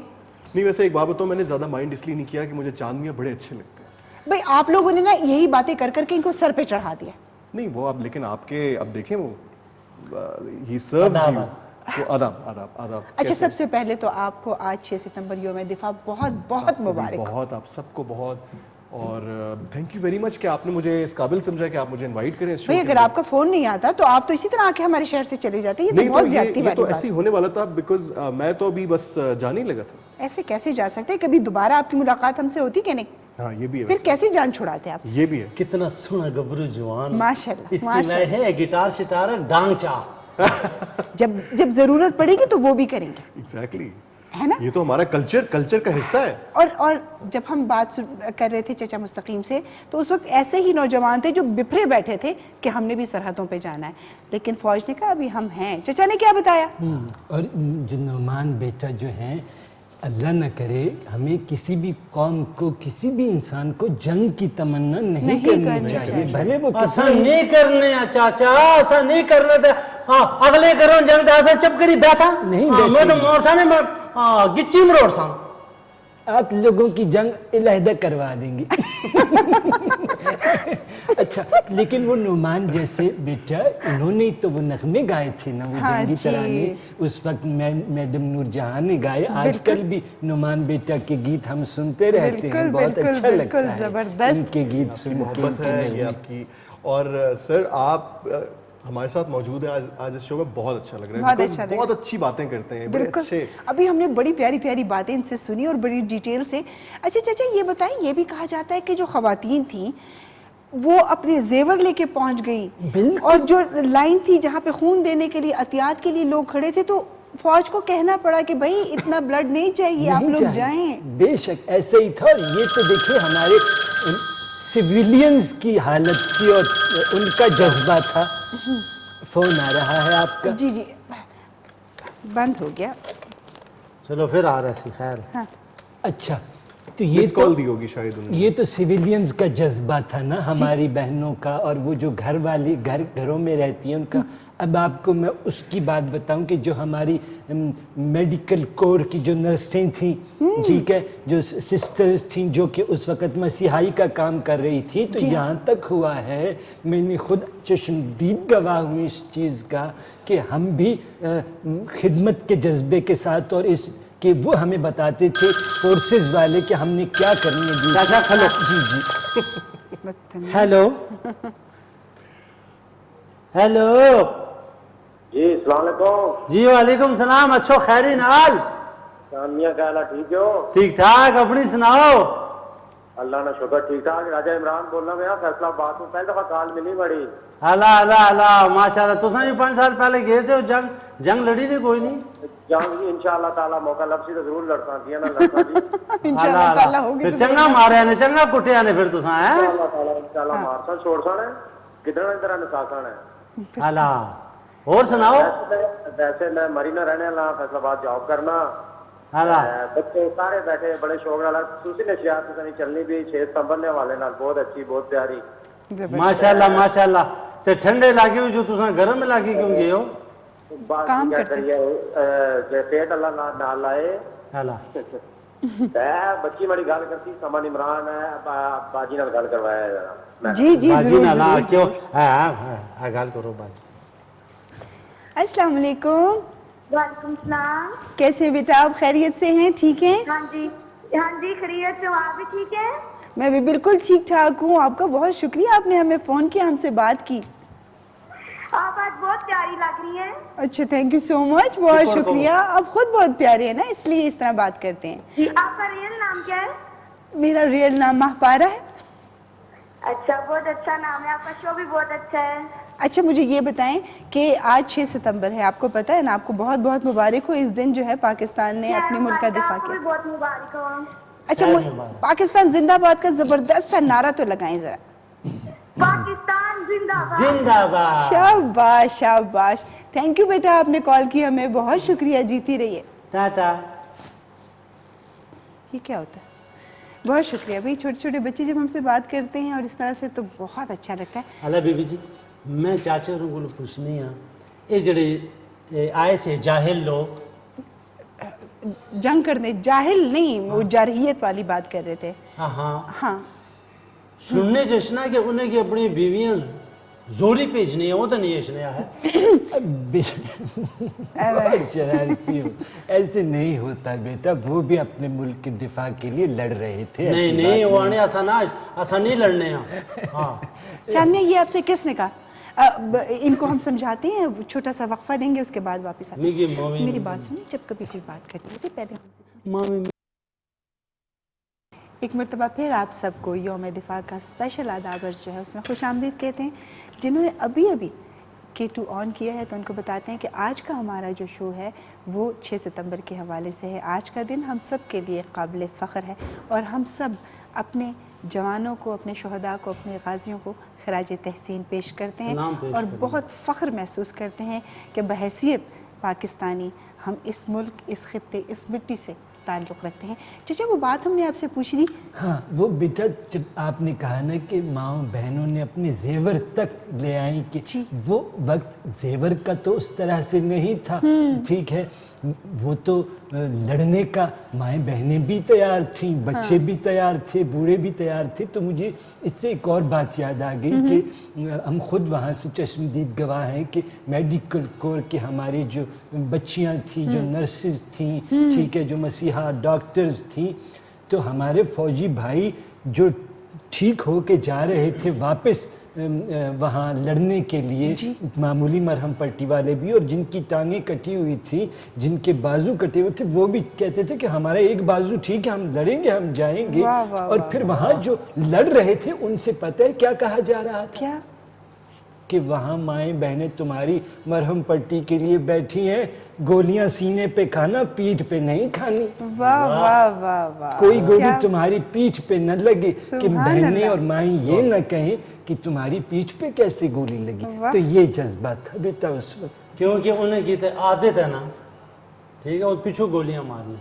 نہیں ویسے ایک بات بتاؤں، میں نے زیادہ مائنڈ اس لیے نہیں کیا کہ مجھے چاند میاں بڑے اچھے لگتے ہیں.
بھئی آپ لوگوں نے نا یہی باتیں کر کر کے ان کو سر پہ چڑھا دیا.
نہیں وہ اب، لیکن آپ کے اب دیکھیں وہ ہی سروز یو. تو آداب آداب آداب.
اچھا سب سے پہلے تو آپ کو آج 6 ستمبر یوم دفاع بہت بہت مبارک.
بہت آپ سب کو بہت، اور تھینک یو ویری مچ کہ آپ نے مجھے اس قابل سمجھا کہ آپ مجھے انوائٹ کریں اس شو.
بھئی اگر آپ کا فون نہیں آتا تو آپ تو اسی طرح آ کے ہمارے شہر سے چلے جاتے. یہ تو بہت زیادتی
یہ
والی
تو
بات.
ایسے ہی ہونے والا تھا، بیکاز میں تو ابھی بس جانے ہی لگا تھا.
ایسے کیسے جا سکتے ہیں؟ کبھی دوبارہ آپ کی ملاقات ہم سے ہوتی کہ نہیں؟
ہاں یہ بھی ہے
پھر کیسے جان چھڑاتے ہیں آپ؟
یہ بھی ہے.
کتنا سنا گبرو جوان,
ماشاءاللہ
اس کی میں ہے گٹار شٹار ڈانگ چا.
جب ضرورت پڑے گی تو وہ بھی کریں گے,
ایگزیکٹلی,
ہے نا.
یہ تو ہمارا کلچر کا حصہ ہے.
اور جب ہم بات کر رہے تھے چچا مستقیم سے, تو اس وقت ایسے ہی نوجوان تھے جو بپھرے بیٹھے تھے کہ ہم نے بھی سرحدوں پہ جانا ہے, لیکن فوج نے کہا ابھی ہم ہیں. چچا نے کیا بتایا؟
اور جو نعمان بیٹا جو ہیں, اللہ نہ کرے ہمیں کسی بھی قوم کو, کسی بھی انسان کو جنگ کی تمنا نہیں کرنی چاہیے, بھلے وہ
ایسا نہیں کرنے چاچا, ایسا نہیں کرنا تھا. ہاں اگلے کرو جنگ ایسا چپ کری بیسا
نہیں
میں تو مورسا نے گچی مروڑ سا.
آپ لوگوں کی جنگ علیحدہ کروا دیں گے. اچھا, لیکن وہ نعمان جیسے بیٹا, انہوں نے تو وہ نغمے گائے تھے نا, وہ جنگی ترانے اس وقت میڈم نور جہاں نے گائے. آج کل بھی نعمان بیٹا کے گیت ہم سنتے رہتے ہیں, بہت اچھا لگتا ہے ان کے گیت سن کے.
محبت ہے یہ آپ کی. اور سر آپ ہمارے ساتھ موجود ہیں آج اس شو میں, بہت اچھا لگ رہا ہے, بہت اچھی باتیں کرتے ہیں, بڑے اچھے.
ابھی ہم نے بڑی پیاری پیاری باتیں ان سے سنی اور بڑی ڈیٹیل سے. اچھا چچا یہ بتائیں, یہ بھی کہا جاتا ہے کہ جو خواتین تھیں وہ اپنے زیور لے کے پہنچ گئی, اور جو لائن تھی جہاں پہ خون دینے کے لیے احتیاط کے لیے لوگ کھڑے تھے, تو فوج کو کہنا پڑا کہ بھائی اتنا بلڈ نہیں چاہیے, آپ لوگ جائیں.
بے شک ایسے ہی تھا. اور یہ تو دیکھیں ہمارے سویلینز کی حالت تھی اور ان کا جذبہ تھا. فون آ رہا ہے آپ کا؟
جی جی بند ہو گیا.
چلو پھر آ رہا سی, خیر.
اچھا, تو یہ
کال دی ہوگی شاید انہوں نے.
یہ تو سویلینز کا جذبہ تھا نا ہماری بہنوں کا, اور وہ جو گھر والی گھروں میں رہتی ہیں ان کا. اب آپ کو میں اس کی بات بتاؤں کہ جو ہماری میڈیکل کور کی جو نرسیں تھیں, ٹھیک ہے, جو سسٹرز تھیں جو کہ اس وقت مسیحائی کا کام کر رہی تھی, تو یہاں تک ہوا ہے, میں نے خود چشمدید گواہ ہوں اس چیز کا, کہ ہم بھی خدمت کے جذبے کے ساتھ, اور اس کہ وہ ہمیں بتاتے تھے فورسز والے کہ ہم نے کیا کرنے دی.
چاچا کھلو.
جی
ہیلو ہیلو.
جی السلام علیکم.
جی وعلیکم السلام. اچھو خیری نال
میاں کیا حال ہے, ٹھیک ہو؟
ٹھیک ٹھاک, اپنی سناؤ.
اللہ نے شکر ٹھیک ٹھاک. راجہ عمران بول رہا میں فیصلہ آباد ہوں, پہلی دفعہ کال ملی بڑی.
اللہ اللہ اللہ, ماشاء اللہ. تساں بھی 5 سال پہلے گئے سے, جنگ لڑی نہیں کوئی نہیں؟
جنگ جی انشاءاللہ تعالیٰ موقع لفظی تو ضرور لڑتا کیا نا لڑتا جی.
انشاءاللہ تعالیٰ ہوگی.
پھر چنگا ماریا نے, چنگا کٹیا نے پھر تساں ہیں.
انشاءاللہ تعالیٰ انشاءاللہ مارسا چھوڑ سانا ہے, کدھر ادھر نساسا ہے.
اللہ. اور سناؤ.
ویسے میں مری نہ رہنے والا, فیصلہ آباد جاب کرنا. بچے سارے بیٹھے بڑے شوق والا. دوسری نشیات نہیں چلنی بھی 6 ستمبر نے حوالے نال, بہت اچھی بہت پیاری.
ماشاءاللہ ماشاءاللہ. تے ٹھنڈے علاقے میں جو تساں گرم علاقے کیوں گئے ہو؟
کام کرتے
ہیں پیٹ اللہ نال لائے. بچی بڑی گل کرتی, سمن عمران ہے, باجی نال گل کروایا ہے.
جی جی ضرور.
گل کرو باجی.
السلام علیکم.
وعلیکم السلام.
کیسے بیٹا آپ, خیریت سے ہیں, ٹھیک ہیں؟
ہاں جی خیریت سے. آپ بھی ٹھیک ہے؟
میں بھی بالکل ٹھیک ٹھاک ہوں. آپ کا بہت شکریہ, آپ نے ہمیں فون کیا, ہم سے بات کی.
آپ آج بہت پیاری لگ رہی ہیں.
اچھا تھینک یو سو مچ, بہت شکریہ. آپ خود بہت پیارے ہیں نا, اس لیے اس طرح بات کرتے ہیں.
جی آپ کا ریئل نام کیا ہے؟
میرا ریئل نام مہپارہ ہے.
اچھا, بہت اچھا نام ہے آپ کا, شو بھی بہت اچھا ہے.
اچھا مجھے یہ بتائیں کہ آج 6 ستمبر ہے, آپ کو پتہ ہے نا, آپ کو بہت بہت مبارک ہو. اس دن جو ہے پاکستان نے اپنے ملک کا دفاع
آپ کو بھی
کیا.
بہت مبارک ہو.
اچھا پاکستان زندہ باد کا زبردست سا نعرہ تو لگائیں ذرا.
پاکستان زندہ باد.
زندہ باد.
شاباش شاباش. تھینک یو بیٹا, آپ نے کال کی ہمیں, بہت شکریہ. جیتی رہیے.
ٹاٹا.
یہ کیا ہوتا ہے؟ بہت شکریہ بھائی. چھوٹے چھوٹے بچے جب ہم سے بات کرتے ہیں اور اس طرح سے, تو بہت اچھا لگتا ہے.
اللہ بی بی جی, میں چاچے اور کو پوچھنی ہاں, یہ جڑے آئے سے جاہل لوگ
جنگ کرنے, جاہل نہیں, وہ جارحیت والی بات کر رہے تھے. ہاں
سننے جشنا کہ انہیں کی اپنی بیویاں زوری بھیجنی ہے, وہ تو نہیں اشنیا ہے.
شرارتی ہو, ایسے نہیں ہوتا بیٹا, وہ بھی اپنے ملک کے دفاع کے لیے لڑ رہے تھے.
نہیں وہ آنے ایسا نہیں لڑنے ہیں.
چاندنیا یہ آپ سے کس نے کہا؟ ان کو ہم سمجھاتے ہیں, چھوٹا سا وقفہ دیں گے, اس کے بعد واپس آتے ہیں. میری بات سنیں, جب کبھی کوئی بات کرنی ہوتی پہلے ہم سے ایک مرتبہ پھر آپ سب کو یوم دفاع کا اسپیشل آدابرس جو ہے اس میں خوش آمدید کہتے ہیں. جنہوں نے ابھی K2 آن کیا ہے تو ان کو بتاتے ہیں کہ آج کا ہمارا جو شو ہے وہ 6 ستمبر کے حوالے سے ہے. آج کا دن ہم سب کے لیے قابل فخر ہے اور ہم سب اپنے جوانوں کو، اپنے شہداء کو، اپنے غازیوں کو خراج تحسین پیش کرتے ہیں اور بہت فخر محسوس کرتے ہیں کہ بحیثیت پاکستانی ہم اس ملک، اس خطے، اس مٹی سے تعلق رکھتے ہیں. چچا وہ بات ہم نے آپ سے پوچھی تھی.
ہاں وہ بیٹا جب آپ نے کہا نا کہ ماؤں بہنوں نے اپنے زیور تک لے آئیں کہ وہ وقت زیور کا تو اس طرح سے نہیں تھا، ٹھیک ہے، وہ تو لڑنے کا مائیں بہنیں بھی تیار تھیں، بچے بھی تیار تھے، بوڑھے بھی تیار تھے. تو مجھے اس سے ایک اور بات یاد آ گئی کہ ہم خود وہاں سے چشمدید گواہ ہیں کہ میڈیکل کور کے ہمارے جو بچیاں تھیں، جو نرسز تھیں، ٹھیک ہے، جو مسیحا ڈاکٹرز تھیں، تو ہمارے فوجی بھائی جو ٹھیک ہو کے جا رہے تھے واپس وہاں لڑنے کے لیے، معمولی مرہم پٹی والے بھی، اور جن کی ٹانگیں کٹی ہوئی تھی، جن کے بازو کٹے ہوئے تھے، وہ بھی کہتے تھے کہ ہمارا ایک بازو ٹھیک ہے، ہم لڑیں گے، ہم جائیں گے. اور پھر وہاں جو لڑ رہے تھے ان سے پتہ ہے کیا کہا جا رہا تھا؟
کیا؟
کہ وہاں مائیں بہنیں تمہاری مرہم پٹی کے لیے بیٹھی ہیں، گولیاں سینے پہ کھانا، پیٹھ پہ نہیں کھانی.
واہ واہ واہ واہ.
کوئی گولی تمہاری پیٹھ پہ نہ لگے کہ بہنیں اور مائیں یہ نہ کہیں کہ تمہاری پیٹھ پہ کیسے گولی لگی. تو یہ جذبات تھا بیٹا اس وقت،
کیونکہ انہیں کی عادت ہے نا، ٹھیک ہے، اور پیچھو گولیاں مارنے.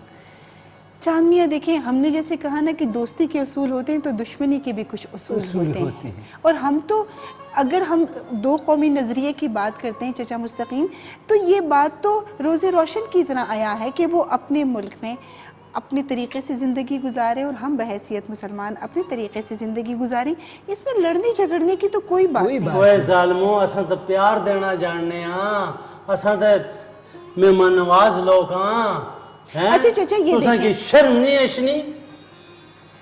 چاند میاں دیکھیں، ہم نے جیسے کہا نا کہ دوستی کے اصول ہوتے ہیں تو دشمنی کے بھی کچھ اصول ہوتے ہیں. اور ہم تو اگر ہم دو قومی نظریے کی بات کرتے ہیں چچا مستقیم، تو یہ بات تو روز روشن کی طرح آیا ہے کہ وہ اپنے ملک میں اپنے طریقے سے زندگی گزارے اور ہم بحیثیت مسلمان اپنے طریقے سے زندگی گزاریں. اس میں لڑنے جھگڑنے کی تو کوئی بات نہیں.
اوے ظالمو، اساں تے پیار دینا جاننے ہاں، اساں تے مہمان نواز لوگ ہاں.
اچھا چچا یہ
دیکھیں، شرم نہیں اشنی،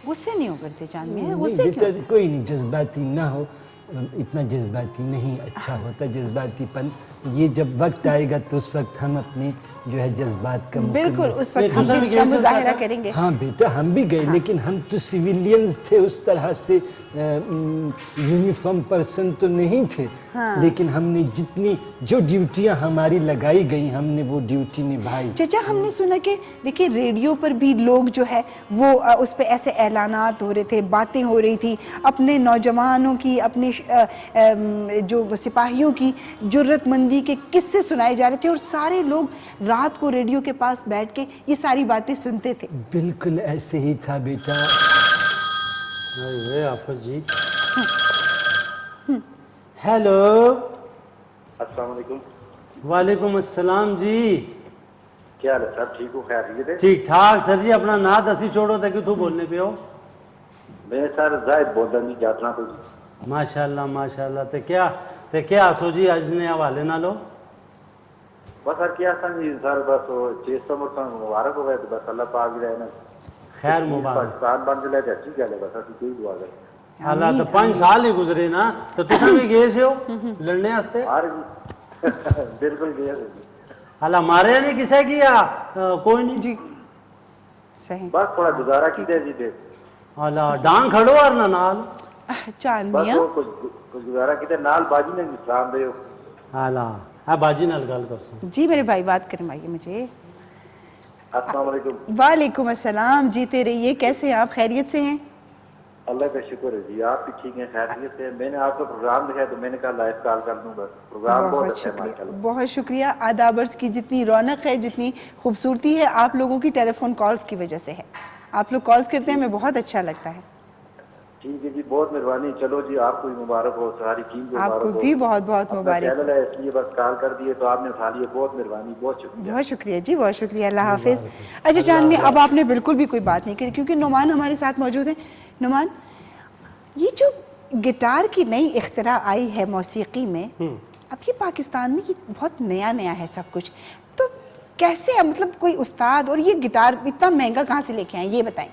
غصے نہیں ہو کرتے چاند میاں، غصے کیوں؟
کوئی نہیں، جذباتی نہ ہو، اتنا جذباتی نہیں اچھا ہوتا جذباتی پن. یہ جب وقت آئے گا تو اس وقت ہم اپنے جو ہے جذبات کا
بالکل اس وقت ہم بھی اس کا مظاہرہ کریں گے.
ہاں بیٹا ہم بھی گئے، لیکن ہم تو سویلینز تھے، اس طرح سے یونیفارم پرسن تو نہیں تھے. لیکن ہم نے جتنی جو ڈیوٹیاں ہماری لگائی گئی ہم نے وہ ڈیوٹی نبھائی.
چچا ہم نے سنا کہ دیکھیں ریڈیو پر بھی لوگ جو ہے وہ اس پہ ایسے اعلانات ہو رہے تھے، باتیں ہو رہی تھی اپنے نوجوانوں کی، اپنے جو سپاہیوں کی جرت مندی کے قصے سنائے جا رہے تھے، اور سارے لوگ رات کو ریڈیو کے پاس بیٹھ کے یہ ساری باتیں سنتے تھے.
بالکل ایسے ہی تھا بیٹا.
آفت جی، ہیلو،
السلام علیکم.
وعلیکم السلام جی.
کیا حال ہے صاحب؟ ٹھیک ہو؟ خیریت ہے؟
ٹھیک ٹھاک سر جی. اپنا نا دسی چھوڑو تھا کہ تو بولنے پہ ہو.
میں سر زاہد بول رہا ہوں جاتنا تو.
ماشاءاللہ ماشاءاللہ. تے کیا سو جی اج نے حوالے نہ لو.
بس سر کیا سن سر بس 600 مبارک ہو گئے تو بس اللہ پاک بھی رہنا
خیر مبارک.
پاکستان بن جائے تو اچھی گل ہے. بس اسی کوئی دعا کریں.
اللہ تو 5 سال ہی گزرے نا، تو تم بھی گئے سے ہو لڑنے واسطے؟
بالکل گئے.
اللہ مارے نہیں کسے کیا؟ کوئی نہیں
جی صحیح.
بس تھوڑا گزارا کیتے جی دے.
اللہ ڈانگ کھڑو اور نہ نال.
چاند
بس
میاں
وہ کچھ گزارا کیتے نال باجی نے اسلام دے ہو.
اللہ ہاں باجی نال گل کرسو.
جی میرے بھائی بات کرمائیے مجھے.
السلام علیکم.
وعلیکم السلام. جیتے رہیے. کیسے ہیں آپ؟ خیریت سے ہیں؟
اللہ کا شکر ہے جی. آپ بھی ٹھیک ہیں، خیریت سے. میں نے آپ کا پروگرام دیکھا تو میں نے کہا لائیو کال کر دوں. بس پروگرام بہت اچھا ہے ماشاءاللہ.
بہت شکریہ. آدابرس کی جتنی رونق ہے، جتنی خوبصورتی ہے، آپ لوگوں کی ٹیلی فون کالز کی وجہ سے ہے. آپ لوگ کالز کرتے ہیں، ہمیں بہت اچھا لگتا ہے.
ٹھیک ہے جی، بہت مہربانی. چلو جی آپ کو بھی مبارک ہو، ساری ٹیم کو
آپ کو بھی بہت بہت مبارک.
چینل ہے اس لیے بس کال کر دیے تو آپ نے اٹھا لیے. بہت مہربانی، بہت شکریہ.
بہت شکریہ جی، بہت شکریہ. اللہ حافظ. اچھا چاند میں اب آپ نے بالکل بھی کوئی بات نہیں کری کیونکہ نعمان ہمارے ساتھ موجود ہیں. نعمان، یہ جو گٹار کی نئی اختراع آئی ہے موسیقی میں، اب یہ پاکستان میں یہ بہت نیا ہے سب کچھ، تو کیسے مطلب کوئی استاد اور یہ گٹار اتنا مہنگا کہاں سے لے کے آئیں، یہ بتائیں.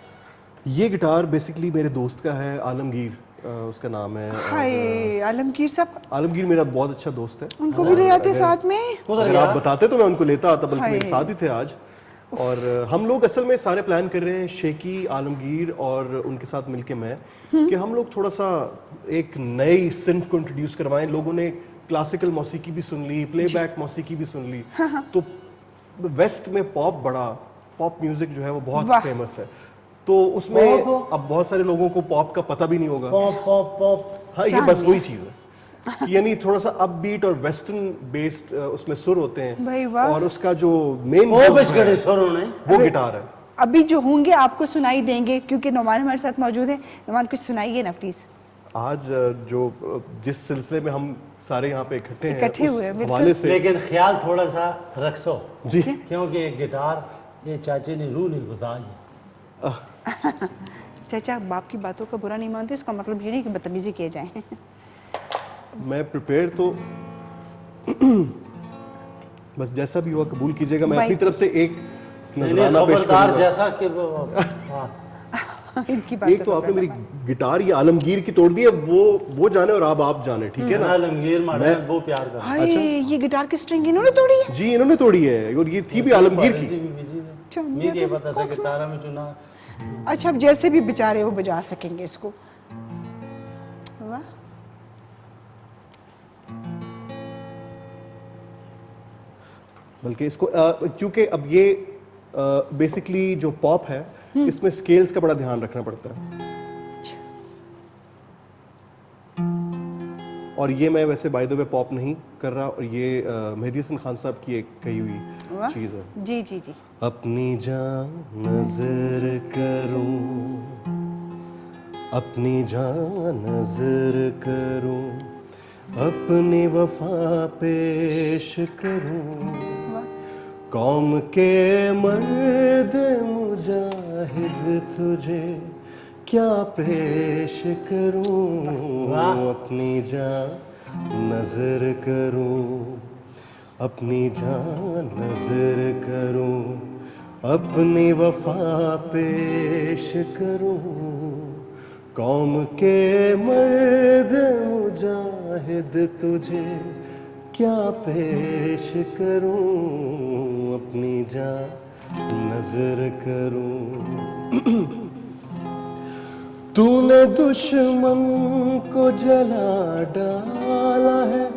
یہ گٹار بیسکلی میرے دوست کا ہے، عالمگیر اس کا نام ہے.
ہائے عالمگیر صاحب.
عالمگیر میرا بہت اچھا دوست ہے.
ان کو بھی لے آتے ساتھ میں؟
اگر آپ بتاتے تو میں ان کو لیتا آتا، بلکہ میرے ساتھ ہی تھے آج. اور ہم لوگ اصل میں سارے پلان کر رہے ہیں، شیکی، عالمگیر اور ان کے ساتھ مل کے میں، کہ ہم لوگ تھوڑا سا ایک نئی صنف کو انٹروڈیوس کروائیں. لوگوں نے کلاسیکل موسیقی بھی سن لی، پلے بیک موسیقی بھی سن لی، تو ویسٹ میں پاپ میوزک جو ہے وہ بہت فیمس ہے. تو اس میں اب بہت سارے لوگوں کو پاپ کا پتہ بھی نہیں ہوگا.
پاپ
ہاں، یہ بس وہی چیز ہے، یعنی تھوڑا سا اپ بیٹ اور ویسٹرن بیسڈ اس میں سر ہوتے ہیں، اور اس کا جو مین وہ گٹار ہے.
ابھی جو ہوں گے آپ کو سنائی دیں گے، کیونکہ نعمان ہمارے ساتھ موجود ہیں. نعمان کچھ سنائیے نا پلیز.
آج جو جس سلسلے میں ہم سارے یہاں پہ اکٹھے
ہوئے
ہیں اس حوالے سے،
لیکن خیال تھوڑا سا رکھو
جی،
کیونکہ گٹار یہ چاچے نے روح نہیں گزاری.
چچا باپ کی باتوں کا برا نہیں مانتے، اس کا مطلب یہ نہیں کہ بدتمیزی کیے جائیں.
میں پریپیئر تو بس جیسا بھی ہوا قبول کیجیے گا. میں اپنی طرف سے ایک نذرانہ پیش کروں گا.
جیسا کہ
ایک تو آپ نے میری گٹار یہ عالمگیر کی توڑ دی ہے، وہ جانے اور آپ جانے، ٹھیک ہے نا.
عالمگیر ماڈل وہ پیار کرتا ہے.
یہ گٹار کی سٹرنگ انہوں نے توڑی ہے؟
جی انہوں نے توڑی ہے، اور یہ تھی بھی عالمگیر کی.
یہ پتہ سا کہ تارا میں چنا.
اچھا اب جیسے بھی بیچارے وہ بجا سکیں گے اس کو. واہ،
بلکہ اس کو کیونکہ اب یہ بیسکلی جو پاپ ہے اس میں سکیلز کا بڑا دھیان رکھنا پڑتا ہے. اور یہ میں ویسے بائی دا وے پاپ نہیں کر رہا، اور یہ مہدی حسن خان صاحب کی ایک کہی ہوئی چیز ہے.
جی جی جی.
اپنی جان نظر کروں، اپنی جان نظر کروں، اپنی وفا پیش کروں، قوم کے مرد مجاہد تجھے کیا پیش کروں. اپنی جان نظر کروں، اپنی جان نظر کروں، اپنی وفا پیش کروں، قوم کے مرد مجاہد تجھے کیا پیش کروں. اپنی جان نظر کروں. تو نے دشمن کو جلا ڈالا ہے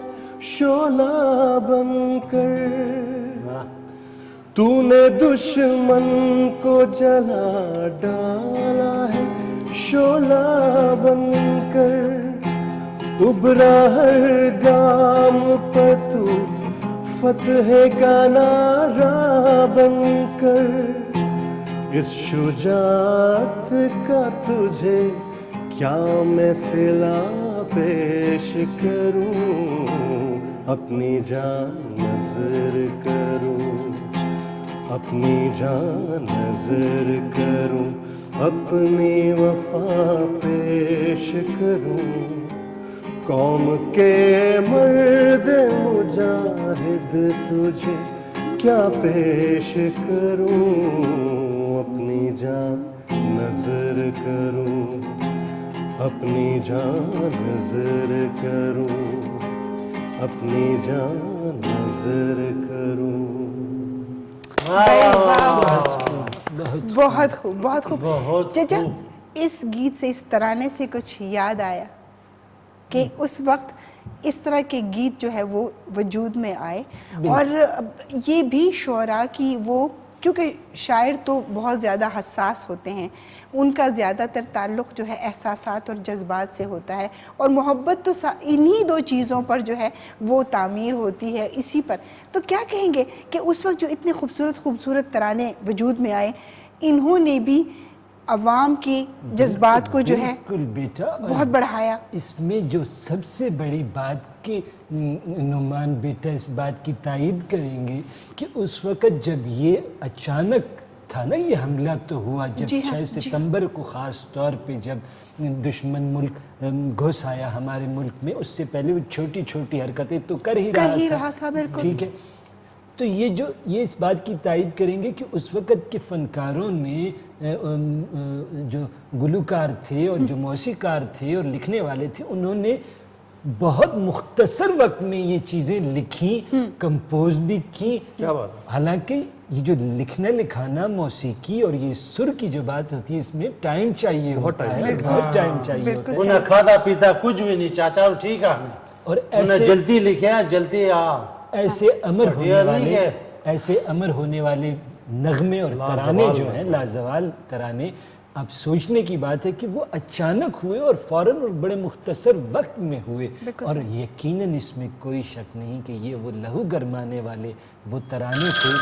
شعلہ بن کر، تو نے دشمن کو جلا ڈالا ہے شعلہ بن کر، ابھرا ہر گام پر تو فتح کا نعرہ بن کر. اس شجاعت کا تجھے کیا میں صلہ پیش کروں. اپنی جان نظر کروں، اپنی جان نظر کروں، اپنی وفا پیش کروں، قوم کے مرد مجاہد تجھے کیا پیش کروں. اپنی جان نظر کروں، اپنی جان نظر کروں، اپنی جان نظر کروں.
بہت خوب، بہت خوب. چچا اس گیت سے، اس ترانے سے کچھ یاد آیا کہ اس وقت اس طرح کے گیت جو ہے وہ وجود میں آئے، اور یہ بھی شعراء کی وہ، کیونکہ شاعر تو بہت زیادہ حساس ہوتے ہیں، ان کا زیادہ تر تعلق جو ہے احساسات اور جذبات سے ہوتا ہے، اور محبت تو انہی دو چیزوں پر جو ہے وہ تعمیر ہوتی ہے، اسی پر. تو کیا کہیں گے کہ اس وقت جو اتنے خوبصورت خوبصورت ترانے وجود میں آئے، انہوں نے بھی عوام کے جذبات کو جو ہے بہت بڑھایا.
اس میں جو سب سے بڑی بات کہ نعمان بیٹا اس بات کی تائید کریں گے کہ اس وقت جب یہ اچانک تھا نا، یہ حملہ تو ہوا جب 6 ستمبر کو، خاص طور پہ جب دشمن ملک گھس آیا ہمارے ملک میں، اس سے پہلے وہ چھوٹی چھوٹی حرکتیں تو کر ہی رہا تھا. ٹھیک ہے، تو یہ اس بات کی تائید کریں گے کہ اس وقت کے فنکاروں نے، جو گلوکار تھے اور جو موسیقار تھے اور لکھنے والے تھے، انہوں نے بہت مختصر وقت میں یہ چیزیں لکھیں، کمپوز بھی کی.
کیا بات ہے.
حالانکہ یہ جو لکھنا لکھانا موسیقی اور یہ سر کی جو بات ہوتی ہے اس میں ٹائم چاہیے ہوتا ہے، بہت ٹائم چاہیے ہوتا ہے.
انہیں کھادا پیتا کچھ بھی نہیں چاچا ٹھیک ہے.
اور
انہیں جلدی لکھا جلدی
ایسے امر ہونے والے نغمے اور ترانے جو ہیں، لازوال ترانے، اب سوچنے کی بات ہے کہ وہ اچانک ہوئے اور فوراً اور بڑے مختصر وقت میں ہوئے. اور یقیناً اس میں کوئی شک نہیں کہ یہ وہ لہو گرمانے والے وہ ترانے تھے.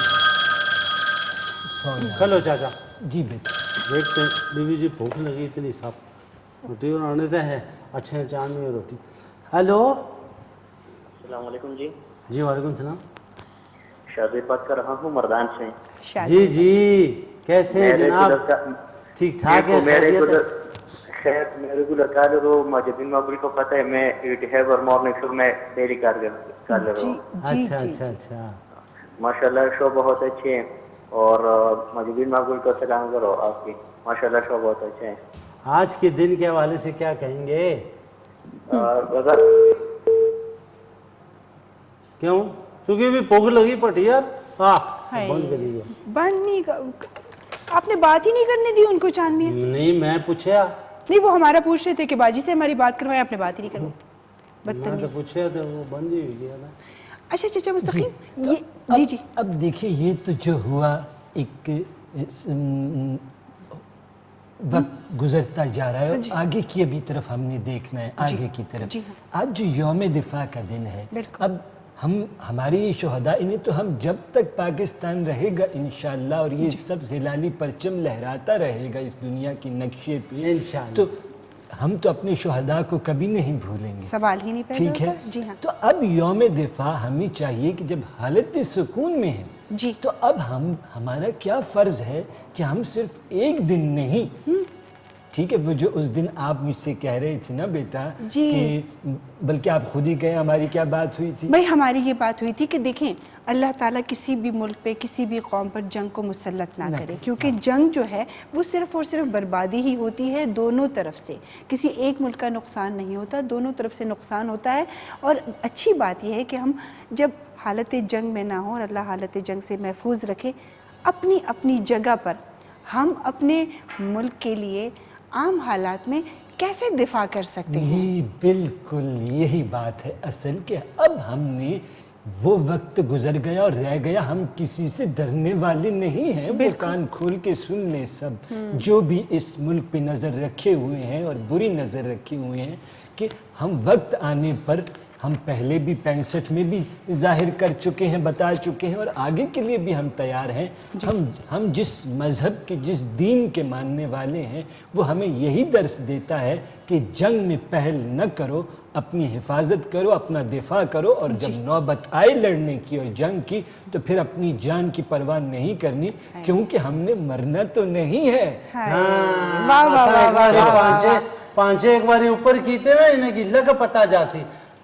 چلو چاچا
جی بیٹا.
دیکھتے ہیں بیوی جی بھوک لگی اتنی صاحب روٹی بنانے سے ہے اچھے چاند میں روٹی. ہیلو
السلام علیکم جی.
جی وعلیکم السلام.
شادی بات کر رہا ہوں مردان سے.
جی جی کیسے ہیں جناب؟ ٹھیک ٹھاک ہے.
خیر میرے کو لگتا ہے وہ مجدین مقبول کو پتہ ہے میں ایٹیہیو اور مارننگ شو میں ڈیلی کر رہا ہوں.
اچھا اچھا اچھا
ماشاءاللہ شو بہت اچھے ہیں اور مجدین مقبول کو سلام کرو آپ کی. ماشاءاللہ شو بہت اچھے ہیں.
آج کے دن کے حوالے سے کیا کہیں گے؟ کیوں؟ کیونکہ بھی بھوک لگی پٹی یار. بند کر دیجیے.
بند نہیں آپ نے بات ہی نہیں کرنے دی ان کو چاند میاں.
نہیں میں پوچھا
نہیں وہ ہمارا پوچھ رہے تھے کہ باجی سے ہماری بات کروائے، آپ نے بات ہی نہیں کروائی.
میں تو پوچھا تھا وہ بند ہی ہوئی گیا نا.
اچھا چچا مستقیم یہ جی جی
اب دیکھیے یہ تو جو ہوا ایک وقت گزرتا جا رہا ہے اور آگے کی ابھی طرف ہم نے دیکھنا ہے آگے کی طرف. آج جو یوم دفاع کا دن ہے، اب ہماری شہداء انہیں تو ہم جب تک پاکستان رہے گا انشاءاللہ اور یہ سب ہلالی پرچم لہراتا رہے گا اس دنیا کی نقشے پہ انشاءاللہ، تو ہم تو اپنے شہداء کو کبھی نہیں بھولیں گے.
سوال ہی نہیں پیدا
ٹھیک ہے.
جی ہاں.
تو اب یوم دفاع ہمیں چاہیے کہ جب حالت سکون میں ہے
جی
تو اب ہمارا کیا فرض ہے کہ ہم صرف ایک دن نہیں، ٹھیک ہے، وہ جو اس دن آپ مجھ سے کہہ رہے تھے نا بیٹا کہ بلکہ آپ خود ہی کہیں ہماری کیا بات ہوئی تھی؟
بھائی ہماری یہ بات ہوئی تھی کہ دیکھیں اللہ تعالیٰ کسی بھی ملک پہ کسی بھی قوم پر جنگ کو مسلط نہ کرے، کیونکہ جنگ جو ہے وہ صرف اور صرف بربادی ہی ہوتی ہے دونوں طرف سے. کسی ایک ملک کا نقصان نہیں ہوتا، دونوں طرف سے نقصان ہوتا ہے. اور اچھی بات یہ ہے کہ ہم جب حالت جنگ میں نہ ہوں اور اللہ حالت جنگ سے محفوظ رکھے، اپنی اپنی جگہ پر ہم اپنے ملک کے لیے عام حالات میں کیسے دفاع کر سکتے ہیں.
جی بالکل یہی بات ہے اصل کہ اب ہم نے وہ وقت گزر گیا اور رہ گیا، ہم کسی سے ڈرنے والے نہیں ہیں. وہ کان کھول کے سن لیں سب جو بھی اس ملک پہ نظر رکھے ہوئے ہیں اور بری نظر رکھے ہوئے ہیں کہ ہم وقت آنے پر، ہم پہلے بھی 65 میں بھی ظاہر کر چکے ہیں، بتا چکے ہیں اور آگے کے لیے بھی ہم تیار ہیں. ہم جس مذہب کے جس دین کے ماننے والے ہیں وہ ہمیں یہی درس دیتا ہے کہ جنگ میں پہل نہ کرو، اپنی حفاظت کرو، اپنا دفاع کرو اور جب نوبت آئے لڑنے کی اور جنگ کی تو پھر اپنی جان کی پرواہ نہیں کرنی کیونکہ ہم نے مرنا تو نہیں ہے.
پانچے ایک باری اوپر کیتے نا انہیں کی لگ پتا جاسی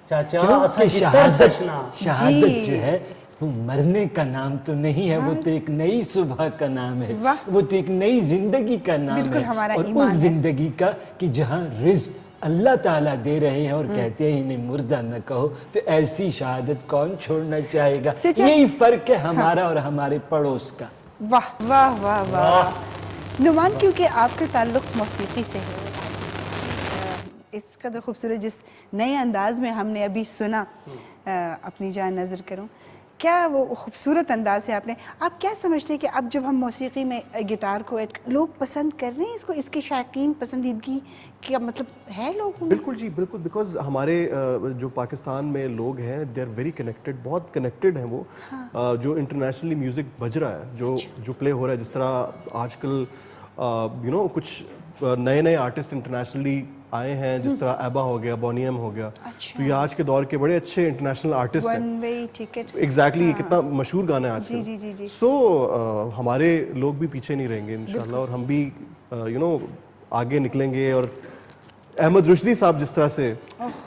چاچا
شہادت جو ہے وہ مرنے کا نام تو نہیں ہے، وہ تو ایک نئی صبح کا نام ہے، وہ تو ایک نئی زندگی کا نام ہے. اور اس زندگی کا کہ جہاں رزق اللہ تعالیٰ دے رہے ہیں اور کہتے ہیں انہیں مردہ نہ کہو، تو ایسی شہادت کون چھوڑنا چاہے گا. یہی فرق ہے ہمارا اور ہمارے پڑوس کا.
واہ واہ واہ واہ نعمان، کیونکہ آپ کا تعلق موسیقی سے ہے، اس قدر خوبصورت جس نئے انداز میں ہم نے ابھی سنا اپنی جان نظر کروں، کیا وہ خوبصورت انداز ہے آپ کیا سمجھتے ہیں کہ اب جب ہم موسیقی میں گٹار کو لوگ پسند کر رہے ہیں اس کو، اس کے شائقین پسندیدگی کیا مطلب ہے لوگ؟
بالکل جی بالکل، بیکاز ہمارے جو پاکستان میں لوگ ہیں دے آر ویری کنیکٹڈ، بہت کنیکٹڈ ہیں وہ. جو انٹرنیشنلی میوزک بج رہا ہے، جو پلے ہو رہا ہے، جس طرح آج کل کچھ نئے نئے آرٹسٹ انٹرنیشنلی آئے ہیں، جس طرح ایبا ہو گیا، بونی ایم ہو گیا، تو یہ آج کے دور کے بڑے اچھے انٹرنیشنل آرٹسٹ ہیں. ایگزیکٹلی یہ کتنا مشہور گانا ہے آج کل. سو ہمارے لوگ بھی پیچھے نہیں رہیں گے انشاءاللہ، اور ہم بھی آگے نکلیں گے. اور احمد رشدی صاحب جس طرح سے،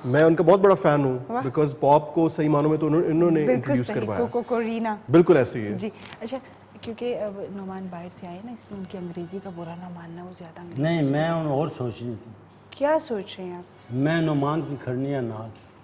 میں ان کا بہت بڑا فین ہوں بیکاز پاپ کو صحیح معنوں میں تو انہوں نے انٹروڈیوس کروایا. بالکل ایسے ہی ہے
جی. اچھا کیونکہ نعمان باہر سے آئے نا، اس میں ان کی انگریزی کا برا نہ ماننا، وہ زیادہ
نہیں. میں اور سوچ رہی تھی.
کیا سوچ رہے ہیں آپ؟
میں نعمان کی کھڑنیاں نال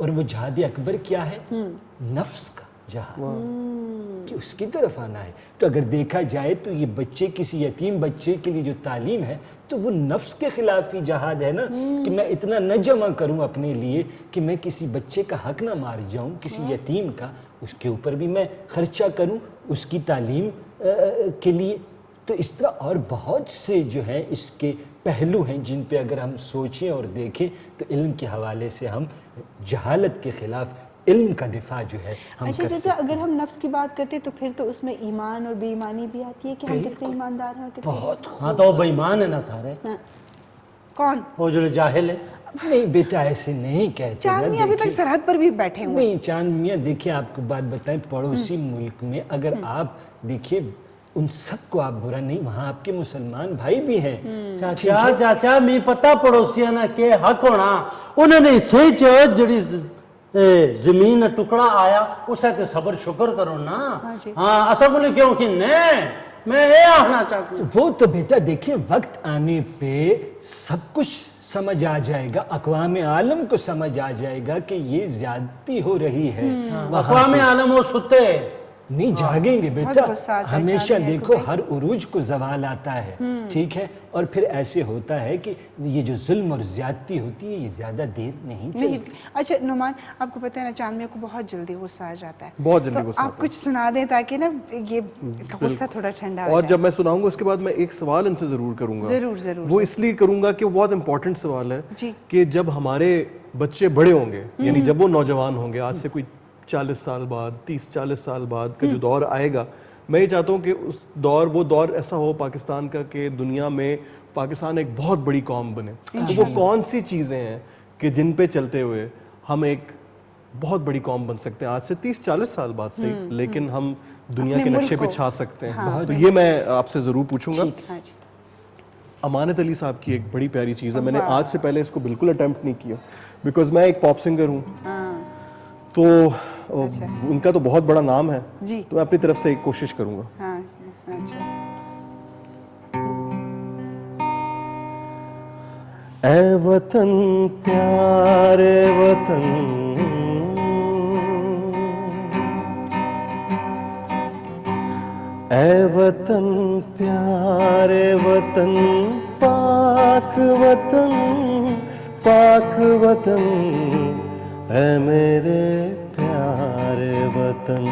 اور وہ جہاد اکبر کیا ہے؟ نفس کا جہاد، کہ اس کی طرف آنا ہے. تو اگر دیکھا جائے تو یہ بچے، کسی یتیم بچے کے لیے جو تعلیم ہے تو وہ نفس کے خلاف ہی جہاد ہے نا، کہ میں اتنا نہ جمع کروں اپنے لیے کہ میں کسی بچے کا حق نہ مار جاؤں، کسی یتیم کا، اس کے اوپر بھی میں خرچہ کروں اس کی تعلیم کے لیے. تو اس طرح اور بہت سے جو ہیں اس کے پہلو ہیں جن پہ اگر ہم سوچیں اور دیکھیں تو علم کے حوالے سے ہم جہالت کے خلاف علم کا دفاع جو ہے ہم
اچھا
کر
چچا،
سکتے ہیں.
اگر ہم نفس کی بات کرتے تو پھر تو اس میں ایمان اور بے ایمانی بھی آتی ہے کہ ہم کتنے ایماندار ہیں اور کتنے
بہت
ہاں تو وہ بے ایمان ہے نا سارے،
ہاں. کون؟
وہ جو جاہل ہے.
نہیں بیٹا ایسے نہیں کہتے
چاند
نا،
میاں ابھی تک
دیکھیے،
سرحد پر بھی بیٹھے ہوئے.
نہیں چاند میاں دیکھیں آپ کو بات بتائیں، پڑوسی ملک میں اگر آپ دیکھیے ان سب کو آپ برا نہیں، وہاں آپ کے مسلمان بھائی بھی ہیں.
چاچا میں پتا پڑوسیاں نا کہ حق ہونا انہوں نے سوئی جڑی زمین ٹکڑا آیا اسے تے صبر شکر کرو نا. ہاں اسا کو کیوں کہ نہیں میں یہ آخنا چاہتا ہوں.
وہ تو بیٹا دیکھیں وقت آنے پہ سب کچھ سمجھ آ جائے گا، اقوام عالم کو سمجھ آ جائے گا کہ یہ زیادتی ہو رہی ہے.
اقوام عالم وہ ستے
نہیں جاگیں گے بیٹا.
غصہ آتا ہے
ہمیشہ
چاند میاں کو
دیکھو ہر عروج کو زوال آتا ہے، ٹھیک ہے، اور پھر ایسے ہوتا ہے کہ یہ جو ظلم اور زیادتی ہوتی ہے یہ زیادہ دیر نہیں چلتی.
نہیں. اچھا نعمان، آپ کو پتہ ہے نا چاند میاں کو بہت جلدی غصہ آ جاتا ہے.
بہت جلدی
تو
غصہ
آپ
آتا ہے.
کچھ سنا دیں تاکہ نا یہ غصہ تھوڑا ٹھنڈا ہو
اور
جائے.
جب میں سناؤں گا اس کے بعد میں ایک سوال ان سے ضرور کروں گا.
ضرور ضرور.
وہ اس لیے کروں گا کہ وہ بہت امپورٹنٹ سوال ہے
جی.
کہ جب ہمارے بچے بڑے ہوں گے، یعنی جب وہ نوجوان ہوں گے، آج سے کوئی 40 سال بعد، 30-40 سال بعد کا جو دور آئے گا، میں یہ چاہتا ہوں کہ اس دور، وہ دور ایسا ہو پاکستان کا کہ دنیا میں پاکستان ایک بہت بڑی قوم بنے. تو وہ کون سی چیزیں ہیں کہ جن پہ چلتے ہوئے ہم ایک بہت بڑی قوم بن سکتے ہیں آج سے 30-40 سال بعد سے، لیکن ہم دنیا کے نقشے پہ چھا سکتے ہیں. تو یہ میں آپ سے ضرور پوچھوں گا.
ہاں جی.
امانت علی صاحب کی ایک بڑی پیاری چیز ہے، میں نے آج سے پہلے اس کو بالکل اٹیمپٹ نہیں کیا بیکاز میں ایک پاپ سنگر ہوں، تو ان کا تو بہت بڑا نام ہے،
جی.
تو میں اپنی طرف سے ایک کوشش کروں گا.
ہاں اچھا.
اے وطن پیارے وطن، اے وطن پیارے وطن، پاک وطن، پاک وطن، اے میرے پیارے وطن،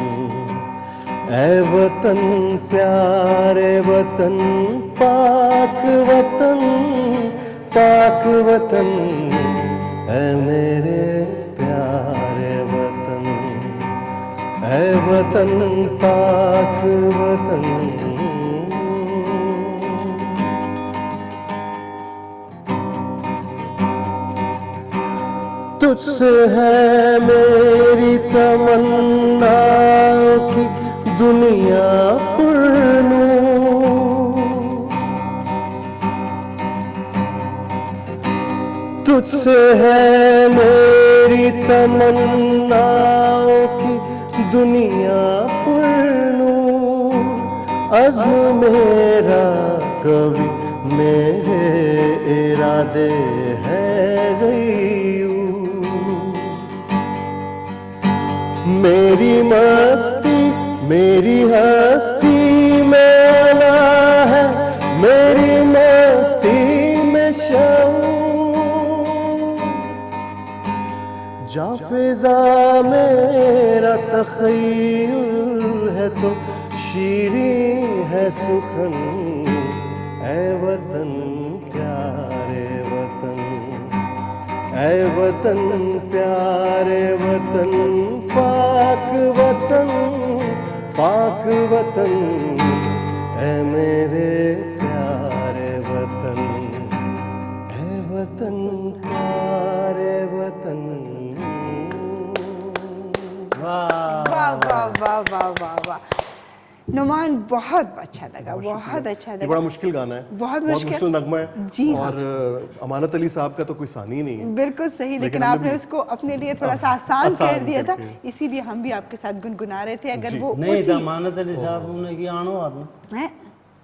اے وطن پیارے وطن، پاک وطن، پاک وطن، اے میرے پیارے وطن، اے وطن پاک وطن. تجھ سے ہے میری تمنا کی دنیا پر نور، تجھ سے ہے میری تمنا کی دنیا پر نور، عزم میرا کبھی میرے ارادے ہے غیور، میری مستی میری ہستی میں آنا ہے، میری مستی میں شعور، جا فضا میرا تخیل ہے تو شیریں ہے سخن، اے وطن پیارے وطن، اے وطن پیارے وطن، پاک وطن، پاک وطن، اے میرے پیارے وطن، اے وطن پیارے وطن.
واہ واہ واہ واہ واہ واہ. نعمان بہت اچھا لگا، بہت اچھا
یہ
لگا.
بڑا مشکل گانا ہے،
بہت
مشکل نغمہ ہے،
جی
اور امانت علی صاحب کا تو کوئی ثانی ہی نہیں ہے.
بالکل صحیح، لیکن آپ نے اس کو اپنے لیے تھوڑا سا آسان کر دیا تھا، اسی لیے ہم بھی آپ کے ساتھ گنگنا رہے تھے. اگر وہ
نہیں تو امانت علی صاحب نے کی آنو آپ نے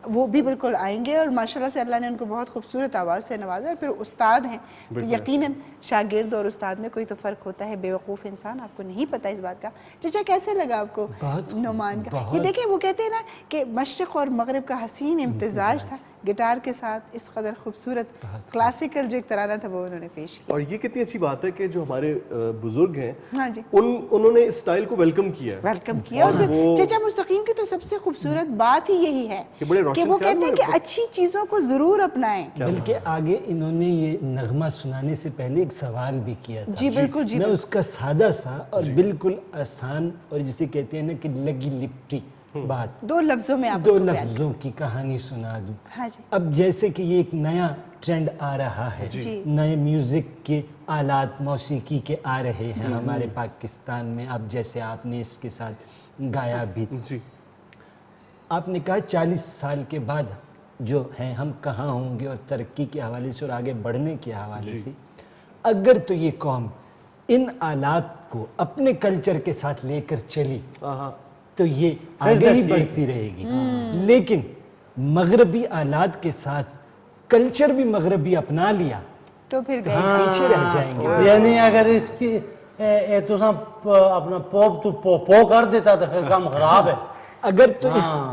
وہ بھی بالکل آئیں گے اور ماشاءاللہ سے اللہ نے ان کو بہت خوبصورت آواز سے نوازا ہے. پھر استاد ہیں تو یقیناً شاگرد اور استاد میں کوئی تو فرق ہوتا ہے. بے وقوف انسان آپ کو نہیں پتہ اس بات کا. چچا کیسے لگا آپ کو نعمان کا؟ یہ دیکھیں وہ کہتے ہیں نا کہ مشرق اور مغرب کا حسین امتزاج تھا. گٹار کے ساتھ اس قدر خوبصورت کلاسیکل جو ایک ترانہ تھا وہ انہوں نے پیش کیا.
اور یہ کتنی اچھی بات ہے کہ جو ہمارے بزرگ ہیں
ہاں جی
انہوں نے اس سٹائل کو ویلکم کیا ہے.
ویلکم کیا. اور پھر چچا مستقیم کی تو سب سے خوبصورت بات ہی یہی ہے
کہ بڑے روشن
کہ وہ
خیال
کہتے ہیں کہ اچھی چیزوں کو ضرور اپنائیں.
بلکہ آگے انہوں نے یہ نغمہ سنانے سے پہلے ایک سوال بھی کیا تھا.
جی بالکل جی
میں اس کا سادہ سا اور بالکل آسان اور جسے کہتے ہیں نا کہ لگی لپٹی بات
2 لفظوں میں آپ
2 لفظوں کی کہانی سنا دوں.
ہاں جی
اب جیسے کہ یہ ایک نیا ٹرینڈ آ رہا ہے, نئے میوزک کے آلات موسیقی کے آ رہے ہیں ہمارے پاکستان میں. اب جیسے آپ نے اس کے ساتھ گایا بھی,
جی
آپ نے کہا 40 سال کے بعد جو ہیں ہم کہاں ہوں گے, اور ترقی کے حوالے سے اور آگے بڑھنے کے حوالے سے اگر تو یہ قوم ان آلات کو اپنے کلچر کے ساتھ لے کر چلی تو یہ آگے ہی بڑھتی رہے گی. لیکن مغربی آلات کے ساتھ کلچر بھی مغربی اپنا لیا
تو پھر گئے
پیچھے رہ جائیں گے.
یعنی اگر اس کی اپنا پوپ تو پو کر دیتا تو پھر کام خراب ہے.
اگر تو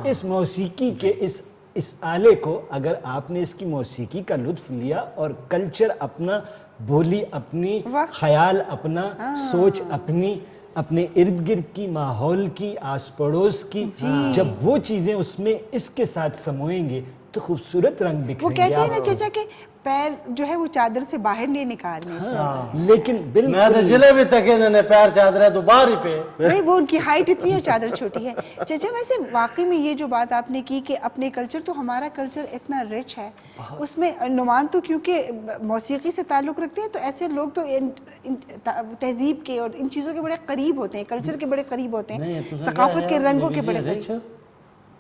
اس موسیقی کے اس آلے کو اگر آپ نے اس کی موسیقی کا لطف لیا اور کلچر اپنا, بولی اپنی, خیال اپنا, سوچ اپنی, اپنے ارد گرد کی ماحول کی, آس پڑوس کی, جب وہ چیزیں اس میں اس کے ساتھ سموئیں گے تو خوبصورت رنگ بکھریں گے.
وہ کہتے ہیں نا چچا کہ پیر جو ہے وہ چادر سے باہر نہیں نکالنے.
لیکن
میں تو جلے تک انہوں نے پیر چادر ہے تو باہر ہی پہ.
نہیں وہ ان کی ہائٹ اتنی ہے اور چادر چھوٹی ہے. چچا ویسے واقعی میں یہ جو بات آپ نے کی کہ اپنے کلچر, تو ہمارا کلچر اتنا رچ ہے, اس میں نعمان تو کیونکہ موسیقی سے تعلق رکھتے ہیں تو ایسے لوگ تو تہذیب کے اور ان چیزوں کے بڑے قریب ہوتے ہیں, کلچر کے بڑے قریب ہوتے ہیں, ثقافت کے رنگوں کے بڑے قریب.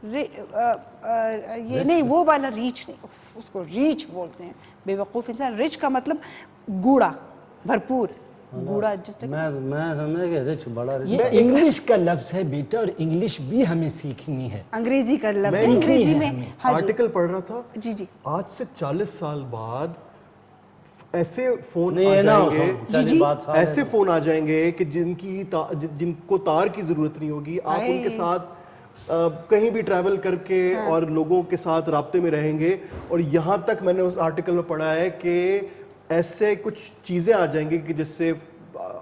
یہ نہیں وہ والا ریچ نہیں, اس کو ریچ بولتے ہیں. بے وقوف انسان. رچ کا مطلب گوڑا, بھرپور گوڑا. جس طرح
میں سمجھا کہ رچ بڑا رچ.
یہ انگلش کا لفظ ہے بیٹا, اور انگلش بھی ہمیں سیکھنی ہے.
انگریزی کا لفظ ہے, انگریزی میں
آرٹیکل پڑھ رہا تھا.
جی جی
آج سے 40 سال بعد ایسے فون آ جائیں گے, ایسے فون آ جائیں گے کہ جن کو تار کی ضرورت نہیں ہوگی. آپ ان کے ساتھ کہیں بھی ٹریول کر کے اور لوگوں کے ساتھ رابطے میں رہیں گے. اور یہاں تک میں نے اس آرٹیکل میں پڑھا ہے کہ ایسے کچھ چیزیں آ جائیں گی کہ جس سے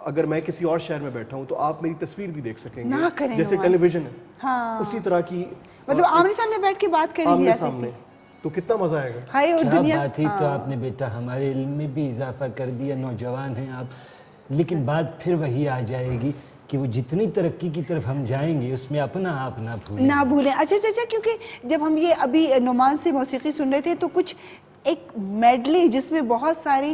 اگر میں کسی اور شہر میں بیٹھا ہوں تو آپ میری تصویر بھی دیکھ سکیں گے, جیسے ٹیلی ویژن ہے اسی طرح کی,
مطلب آمنے سامنے بیٹھ کے بات کریں گے
آمنے سامنے. تو کتنا مزہ آئے گا.
کیا بات ہی تو آپ نے بیٹا ہمارے علم میں بھی اضافہ کر دیا. نوجوان ہیں آپ, لیکن بات پھر وہی آ جائے گی کہ وہ جتنی ترقی کی طرف ہم جائیں گے اس میں اپنا آپ نہ
بھولیں. اچھا اچھا, کیونکہ جب ہم یہ ابھی نعمان سے موسیقی سن رہے تھے تو کچھ ایک میڈلی جس میں بہت ساری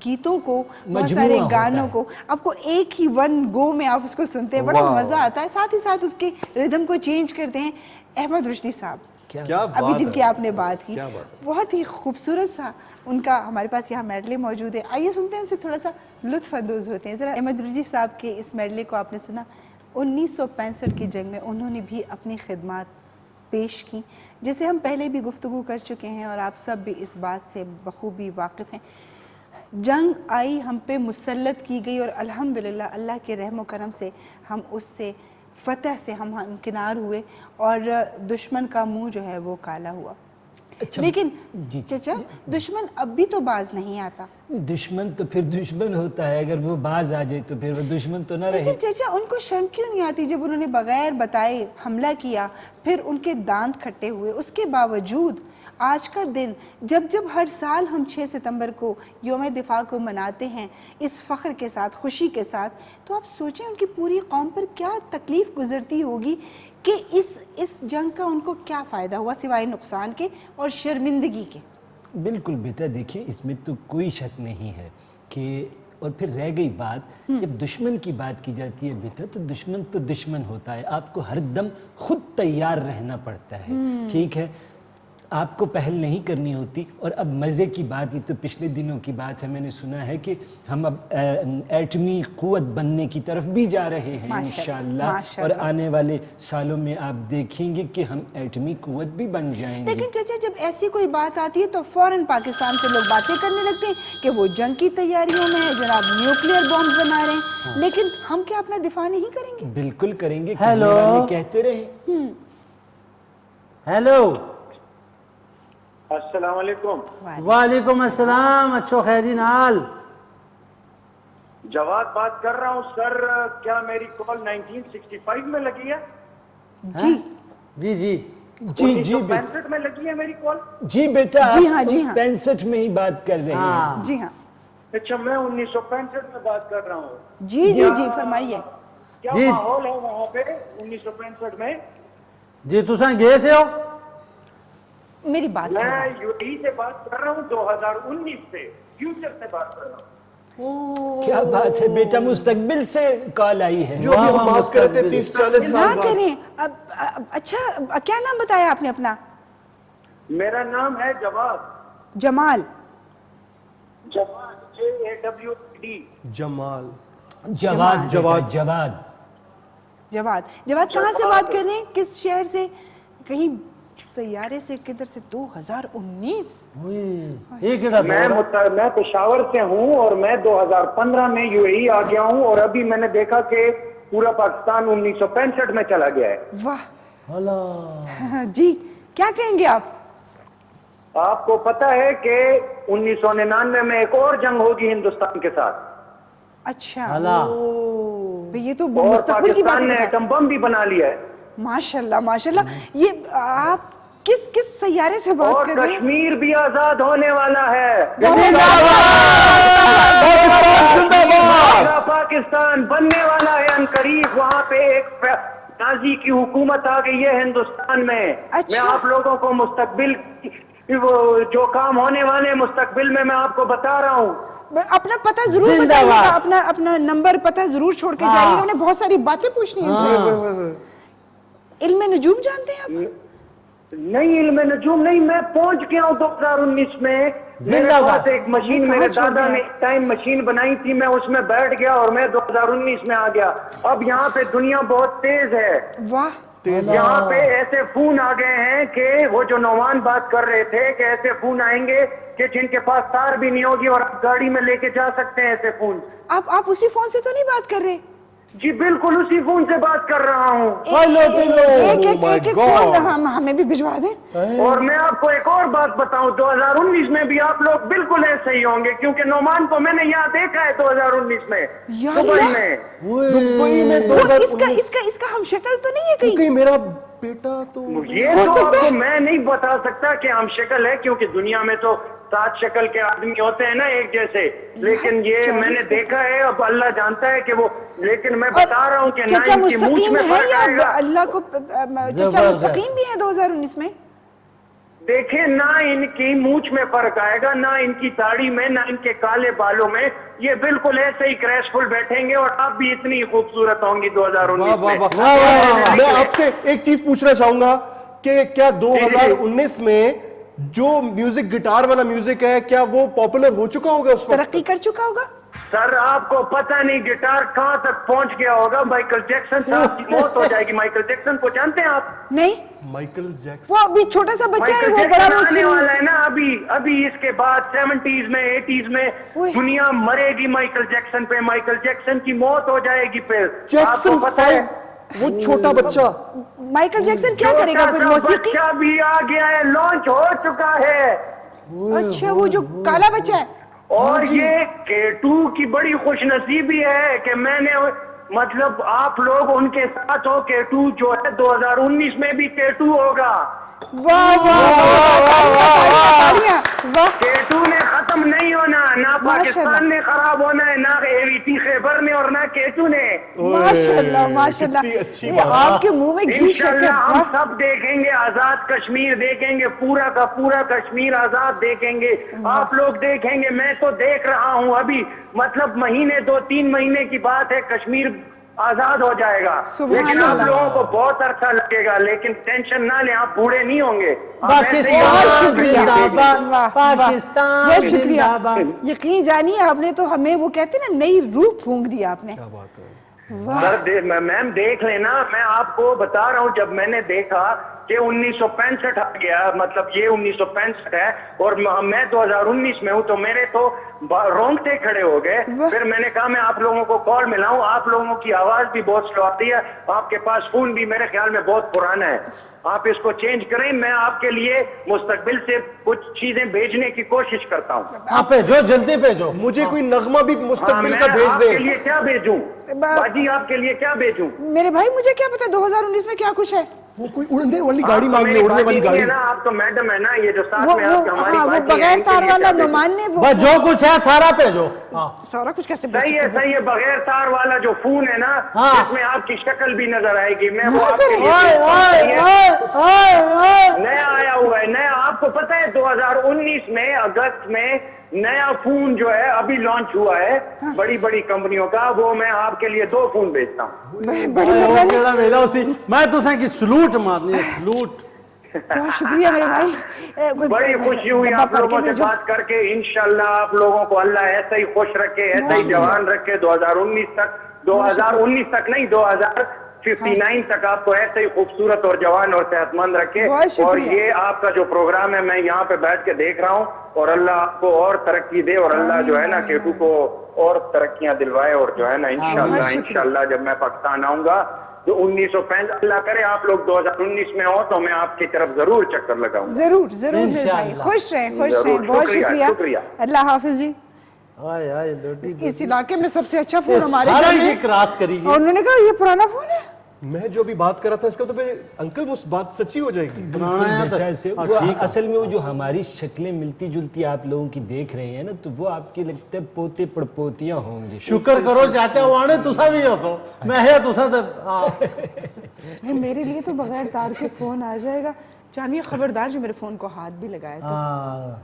گیتوں کو, بہت سارے گانوں کو آپ کو ایک ہی ون گو میں آپ اس کو سنتے ہیں, بڑا مزہ آتا ہے. ساتھ ہی ساتھ اس کے ردم کو چینج کرتے ہیں. احمد رشدی صاحب ابھی جن کی آپ نے بات کی, بہت ہی خوبصورت سا ان کا ہمارے پاس یہاں میڈلے موجود ہے. آئیے سنتے ہیں, ان سے تھوڑا سا لطف اندوز ہوتے ہیں. ذرا احمد رشدی صاحب کے اس میڈلے کو آپ نے سنا. 1965 کی جنگ میں انہوں نے بھی اپنی خدمات پیش کی, جسے ہم پہلے بھی گفتگو کر چکے ہیں اور آپ سب بھی اس بات سے بخوبی واقف ہیں. جنگ آئی, ہم پہ مسلط کی گئی اور الحمدللہ اللہ کے رحم و کرم سے ہم اس سے فتح سے ہم ہمکنار ہوئے اور دشمن کا منہ جو ہے وہ کالا ہوا. لیکن چچا دشمن اب بھی تو باز نہیں آتا.
دشمن تو پھر دشمن ہوتا ہے, اگر وہ باز آ جائے تو پھر وہ دشمن تو نہ رہے.
لیکن چچا ان کو شرم کیوں نہیں آتی جب انہوں نے بغیر بتائے حملہ کیا, پھر ان کے دانت کھٹے ہوئے, اس کے باوجود آج کا دن جب ہر سال ہم 6 ستمبر کو یوم دفاع کو مناتے ہیں اس فخر کے ساتھ, خوشی کے ساتھ, تو آپ سوچیں ان کی پوری قوم پر کیا تکلیف گزرتی ہوگی کہ اس جنگ کا ان کو کیا فائدہ ہوا سوائے نقصان کے اور شرمندگی کے.
بالکل بیٹا, دیکھیں اس میں تو کوئی شک نہیں ہے کہ, اور پھر رہ گئی بات, جب دشمن کی بات کی جاتی ہے بیٹا تو دشمن ہوتا ہے. آپ کو ہر دم خود تیار رہنا پڑتا ہے. ٹھیک ہے, آپ کو پہل نہیں کرنی ہوتی. اور اب مزے کی بات, یہ تو پچھلے دنوں کی بات ہے, میں نے سنا ہے کہ ہم اب ایٹمی قوت بننے کی طرف بھی جا رہے ہیں انشاءاللہ, اور آنے والے سالوں میں آپ دیکھیں گے کہ ہم ایٹمی قوت بھی بن جائیں گے.
لیکن چچا جب ایسی کوئی بات آتی ہے تو فوراً پاکستان کے لوگ باتیں کرنے لگتے ہیں کہ وہ جنگ کی تیاریوں میں ہے, جناب نیوکلیئر بامب بنا رہے ہیں, لیکن ہم کیا اپنا دفاع نہیں کریں گے؟
بالکل کریں گے, کہنے والے کہتے رہے.
ہیلو,
السلام علیکم.
وعلیکم السلام, اچھو خیرین حال.
جواد بات کر رہا ہوں سر, کیا میری کال 1965 میں لگی ہے؟
جی
جی جی
جی جی
1965 میں لگی ہے میری کال؟
جی بیٹا,
جی ہاں, جی ہاں,
65 میں ہی بات کر رہے ہیں.
جی ہاں,
اچھا, میں 1965 میں بات کر رہا ہوں.
جی جی جی فرمائیے.
کیا
جی.
ماحول ہے وہاں پہ 1965 میں؟
جی تساں گئے سے ہو؟
میری بات
میں
کرنا.
یو ای سے بات کر رہا ہوں, 2019 سے, فیوچر سے بات کر رہا ہوں.
کیا بات ہے بیٹا, مستقبل سے کال آئی ہے.
جو بھی ہم بات کر رہے تھے 30-40
نہ
سال بعد.
کریں. اچھا کیا نام بتایا آپ نے اپنا؟
میرا نام ہے جواد.
جمال.
جواد, JAWD.
جمال.
جواد.
جواد.
جواد.
جواد. جواد کہاں سے بات کر رہے ہیں, کس شہر سے؟ کہیں سیارے سے, کدھر سے؟ 2019
میں پشاور سے ہوں, اور میں 2015 میں یو اے ای آ گیا ہوں, اور ابھی میں نے دیکھا کہ پورا پاکستان 1965 میں چلا گیا ہے.
واہ, جی کیا کہیں گے آپ؟
آپ کو پتا ہے کہ 1999 میں ایک اور جنگ ہوگی ہندوستان کے ساتھ,
اچھا, یہ تو
اور
مستقبل کی باتیں
پاکستان نے
بتائیں.
ایٹم بم بھی بنا لیا ہے.
ماشاءاللہ ماشاءاللہ. یہ آپ کس سیارے سے بات
اور
کر رہے ہیں؟
کشمیر بھی آزاد ہونے والا ہے. پاکستان بننے والا ہے عنقریب. وہاں پہ ایک نازی کی حکومت آ گئی ہے ہندوستان میں. میں آپ لوگوں کو مستقبل جو کام ہونے والے مستقبل میں آپ کو بتا رہا ہوں.
اپنا پتہ ضرور بتائیے گا, اپنا نمبر پتہ ضرور چھوڑ کے جائیے گا, انہیں بہت ساری باتیں پوچھنی ہیں ان سے. علم نجوم جانتے ہیں آپ؟
نہیں, علم نجوم نہیں. میں پہنچ گیا ہوں 2019 میں. میرے پاس ایک مشین, میرے دادا نے ٹائم مشین بنائی تھی, میں اس میں بیٹھ گیا اور میں 2019 میں آ گیا. اب یہاں پہ دنیا بہت تیز ہے.
واہ,
یہاں پہ ایسے فون آ گئے ہیں کہ وہ جو نومان بات کر رہے تھے کہ ایسے فون آئیں گے کہ جن کے پاس تار بھی نہیں ہوگی اور آپ گاڑی میں لے کے جا سکتے ہیں ایسے فون.
آپ اسی فون سے تو نہیں بات کر رہے؟
جی بالکل اسی فون سے بات کر رہا ہوں.
ایک فون ہمیں بھی بھجوا دیں.
اور میں آپ کو ایک اور بات بتاؤں, 2019 میں بھی آپ لوگ بالکل ایسے ہی ہوں گے, کیونکہ نومان کو میں نے یہاں دیکھا ہے 2019 میں دبئی میں.
دبئی میں
اس کا ہم شکل تو نہیں ہے
کہیں میرا بیٹا تو
یہ تو آپ کو میں نہیں بتا سکتا کہ ہم شکل ہے, کیونکہ دنیا میں تو 7 شکل کے آدمی ہوتے ہیں نا ایک جیسے, لیکن یہ میں نے دیکھا ہے. اب اللہ جانتا ہے کہ وہ, لیکن میں بتا رہا ہوں کہ نہ ان کی مونچھ میں فرق آئے گا.
اللہ کو چچا مستقیم بھی ہے 2019 میں.
دیکھیں, نہ ان کی مونچھ میں فرق آئے گا, نہ ان کی داڑھی میں, نہ ان کے کالے بالوں میں. یہ بالکل ایسے ہی کریشفل بیٹھیں گے, اور آپ بھی اتنی خوبصورت ہوں گی 2019 میں.
میں آپ سے ایک چیز پوچھنا چاہوں گا کہ کیا 2019 میں جو میوزک, گٹار والا میوزک ہے, کیا وہ پاپولر ہو چکا ہوگا, اس
ترقی کر چکا ہوگا؟
سر آپ کو پتہ نہیں گٹار کہاں تک پہنچ گیا ہوگا. مائیکل جیکسن صاحب کی موت ہو جائے گی. مائیکل جیکسن کو جانتے ہیں آپ؟
نہیں.
مائیکل جیکسن
وہ ابھی چھوٹا سا بچہ ہے,
مائیکل
وہ بڑا
جیکسن آنے والا ہے نا ابھی اس کے بعد 70s میں 80s میں دنیا مرے گی مائیکل جیکسن پہ. مائیکل جیکسن کی موت ہو جائے گی. پھر آپ کو پتہ ہے
وہ چھوٹا بچہ
مائیکل جیکسن کیا کرے گا؟ کوئی موسیقی
بچہ بھی آ گیا ہے, لانچ ہو چکا ہے.
اچھا, وہ جو کالا بچہ ہے.
اور یہ K2 کی بڑی خوش نصیبی ہے کہ میں نے, مطلب آپ لوگ ان کے ساتھ ہو. K2 جو ہے 2019 میں بھی K2 ہوگا. K2 نے ختم نہیں ہونا, نہ پاکستان نے خراب ہونا ہے, نہ AVT خیبر نے, اور نہ K2 نے.
ماشاءاللہ ماشاءاللہ, آپ کے منہ میں گھی شکر.
انشاءاللہ ہم سب دیکھیں گے, آزاد کشمیر دیکھیں گے, پورا کا پورا کشمیر آزاد دیکھیں گے. آپ لوگ دیکھیں گے, میں تو دیکھ رہا ہوں ابھی, مطلب مہینے 2-3 مہینے کی بات ہے, کشمیر آزاد ہو جائے گا.
سبحان
لیکن آپ
اللہ.
لوگوں کو بہت عرصہ لگے گا, لیکن ٹینشن نہ لیں, آپ بوڑھے نہیں ہوں گے.
پاکستان
شکریہ.
زندہ باد,
واہ، واہ.
پاکستان
بہت شکریہ.
زندہ باد.
یقین جانیے آپ نے تو ہمیں وہ کہتے ہیں نا نئی روح پھونک دیا آپ نے.
کیا بات ہے.
میم دیکھ لینا, میں آپ کو بتا رہا ہوں, جب میں نے دیکھا کہ 1965 آ گیا, مطلب یہ 1965 ہے اور میں 2019 میں ہوں, تو میرے تو رونگٹے کھڑے ہو گئے. پھر میں نے کہا میں آپ لوگوں کو کال ملاؤں, آپ لوگوں کی آواز بھی بہت سلو آتی ہے, آپ کے پاس فون بھی میرے خیال میں بہت پرانا ہے, آپ اس کو چینج کریں. میں آپ کے لیے مستقبل سے کچھ چیزیں بھیجنے کی کوشش کرتا ہوں.
آپ بھیجو, جلدی بھیجو.
مجھے کوئی نغمہ بھی مستقبل
میں
کا بھیج
آپ
دے.
کے لیے کیا بھیجوں باجی, آپ کے لیے کیا بھیجوں؟
میرے بھائی مجھے کیا پتا 2019 میں کیا کچھ ہے.
وہ کوئی اڑنے والی گاڑی
آپ
مانگ لے, اڑنے والی گاڑی.
آپ تو میڈم ہے نا, یہ جو ساتھ
وہ
میں آپ ہماری
وہ
باجی
بغیر
ہیں, ان کے
تار
لیے
والا
کیا بھیجوں؟
نعمان نے وہ
بس جو کچھ ہے سارا بھیجو.
سارا کچھ کیسے
صحیح ہے, صحیح ہے. بغیر تار والا جو فون ہے نا,
ہاں.
اس میں آپ کی شکل بھی نظر آئے گی. میں وہ
نہ
آپ کے
کریں.
لیے
اوئے اوئے اوئے اوئے.
نیا آیا ہوا ہے, نیا. آپ کو پتا ہے 2019 میں اگست میں نیا فون جو ہے ابھی لانچ ہوا ہے بڑی بڑی کمپنیوں کا, وہ میں آپ کے لیے 2 فون بیچتا ہوں.
بڑی مہربانی.
میں تو کہ سلوٹ مارنی ہے, سلوٹ.
بہت شکریہ میرے بھائی.
بڑی خوشی ہوئی آپ لوگوں سے بات کر کے. انشاءاللہ آپ لوگوں کو اللہ ایسا ہی خوش رکھے, ایسا ہی جوان رکھے 2019 تک. 2019 تک نہیں, 2059 تک آپ کو ایسے ہی خوبصورت اور جوان اور صحت مند رکھے. اور یہ آپ کا جو پروگرام ہے میں یہاں پہ بیٹھ کے دیکھ رہا ہوں, اور اللہ آپ کو اور ترقی دے, اور اللہ جو ہے نا کیٹو کو اور ترقیاں دلوائے, اور جو ہے نا انشاءاللہ جب میں پاکستان آؤں گا تو 1965 اللہ کرے آپ لوگ 2019 میں ہو تو میں آپ کی طرف ضرور چکر لگاؤں.
ضرور ضرور میرے بھائی, خوش رہیں, خوش رہیں. بہت شکریہ. اللہ حافظ جی. اس علاقے میں سب سے اچھا فون ہمارے گھر میں,
کراس کری
اور انہوں نے کہا یہ پرانا فون ہے.
میں جو بھی بات کر رہا تھا اس کا تو انکل وہ بات سچی ہو جائے گی.
اصل میں وہ جو ہماری شکلیں ملتی جلتی آپ لوگوں کی دیکھ رہے ہیں نا, تو وہ آپ کے لگتا ہے پوتے پڑپوتیاں ہوں گے.
شکر کرو چاچا وانے تسا بھی ہسو, میں ہے تسا
میرے لیے تو بغیر تار کے فون آ جائے گا. جانیے خبردار جو میرے فون کو ہاتھ بھی لگایا تھا,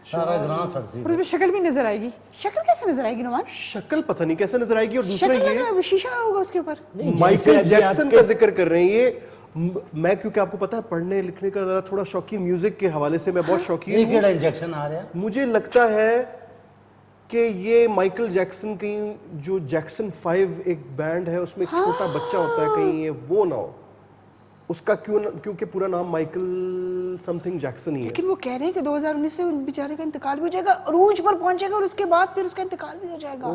سارا گراں سرسی.
اور اس میں شکل بھی نظر آئے گی. شکل کیسے نظر آئے گی نعمان؟
شکل پتہ نہیں کیسے نظر آئے گی. اور دوسرا
شکل
یہ
لگا شیشہ ہوگا اس کے اوپر.
مائیکل جیکسن کا ذکر کر رہے ہیں. یہ میں کیونکہ آپ کو پتا ہے پڑھنے لکھنے کا ذرا تھوڑا شوقین, میوزک کے حوالے سے میں بہت شوقین ہوں.
کیڑا انجیکشن آ رہا ہے.
مجھے لگتا ہے کہ یہ مائیکل جیکسن کہیں جو جیکسن 5 ایک بینڈ ہے اس میں ایک چھوٹا بچہ ہوتا ہے, کہیں یہ وہ نہ ہو اس کا, کیونکہ پورا نام مائیکل سم تھنگ جیکسن ہی ہے.
لیکن وہ کہہ رہے ہیں کہ 2019 سے ان بیچارے کا انتقال بھی ہو جائے گا, عروج پر پہنچے گا, اور اس کے بعد پھر اس کا انتقال بھی ہو جائے گا.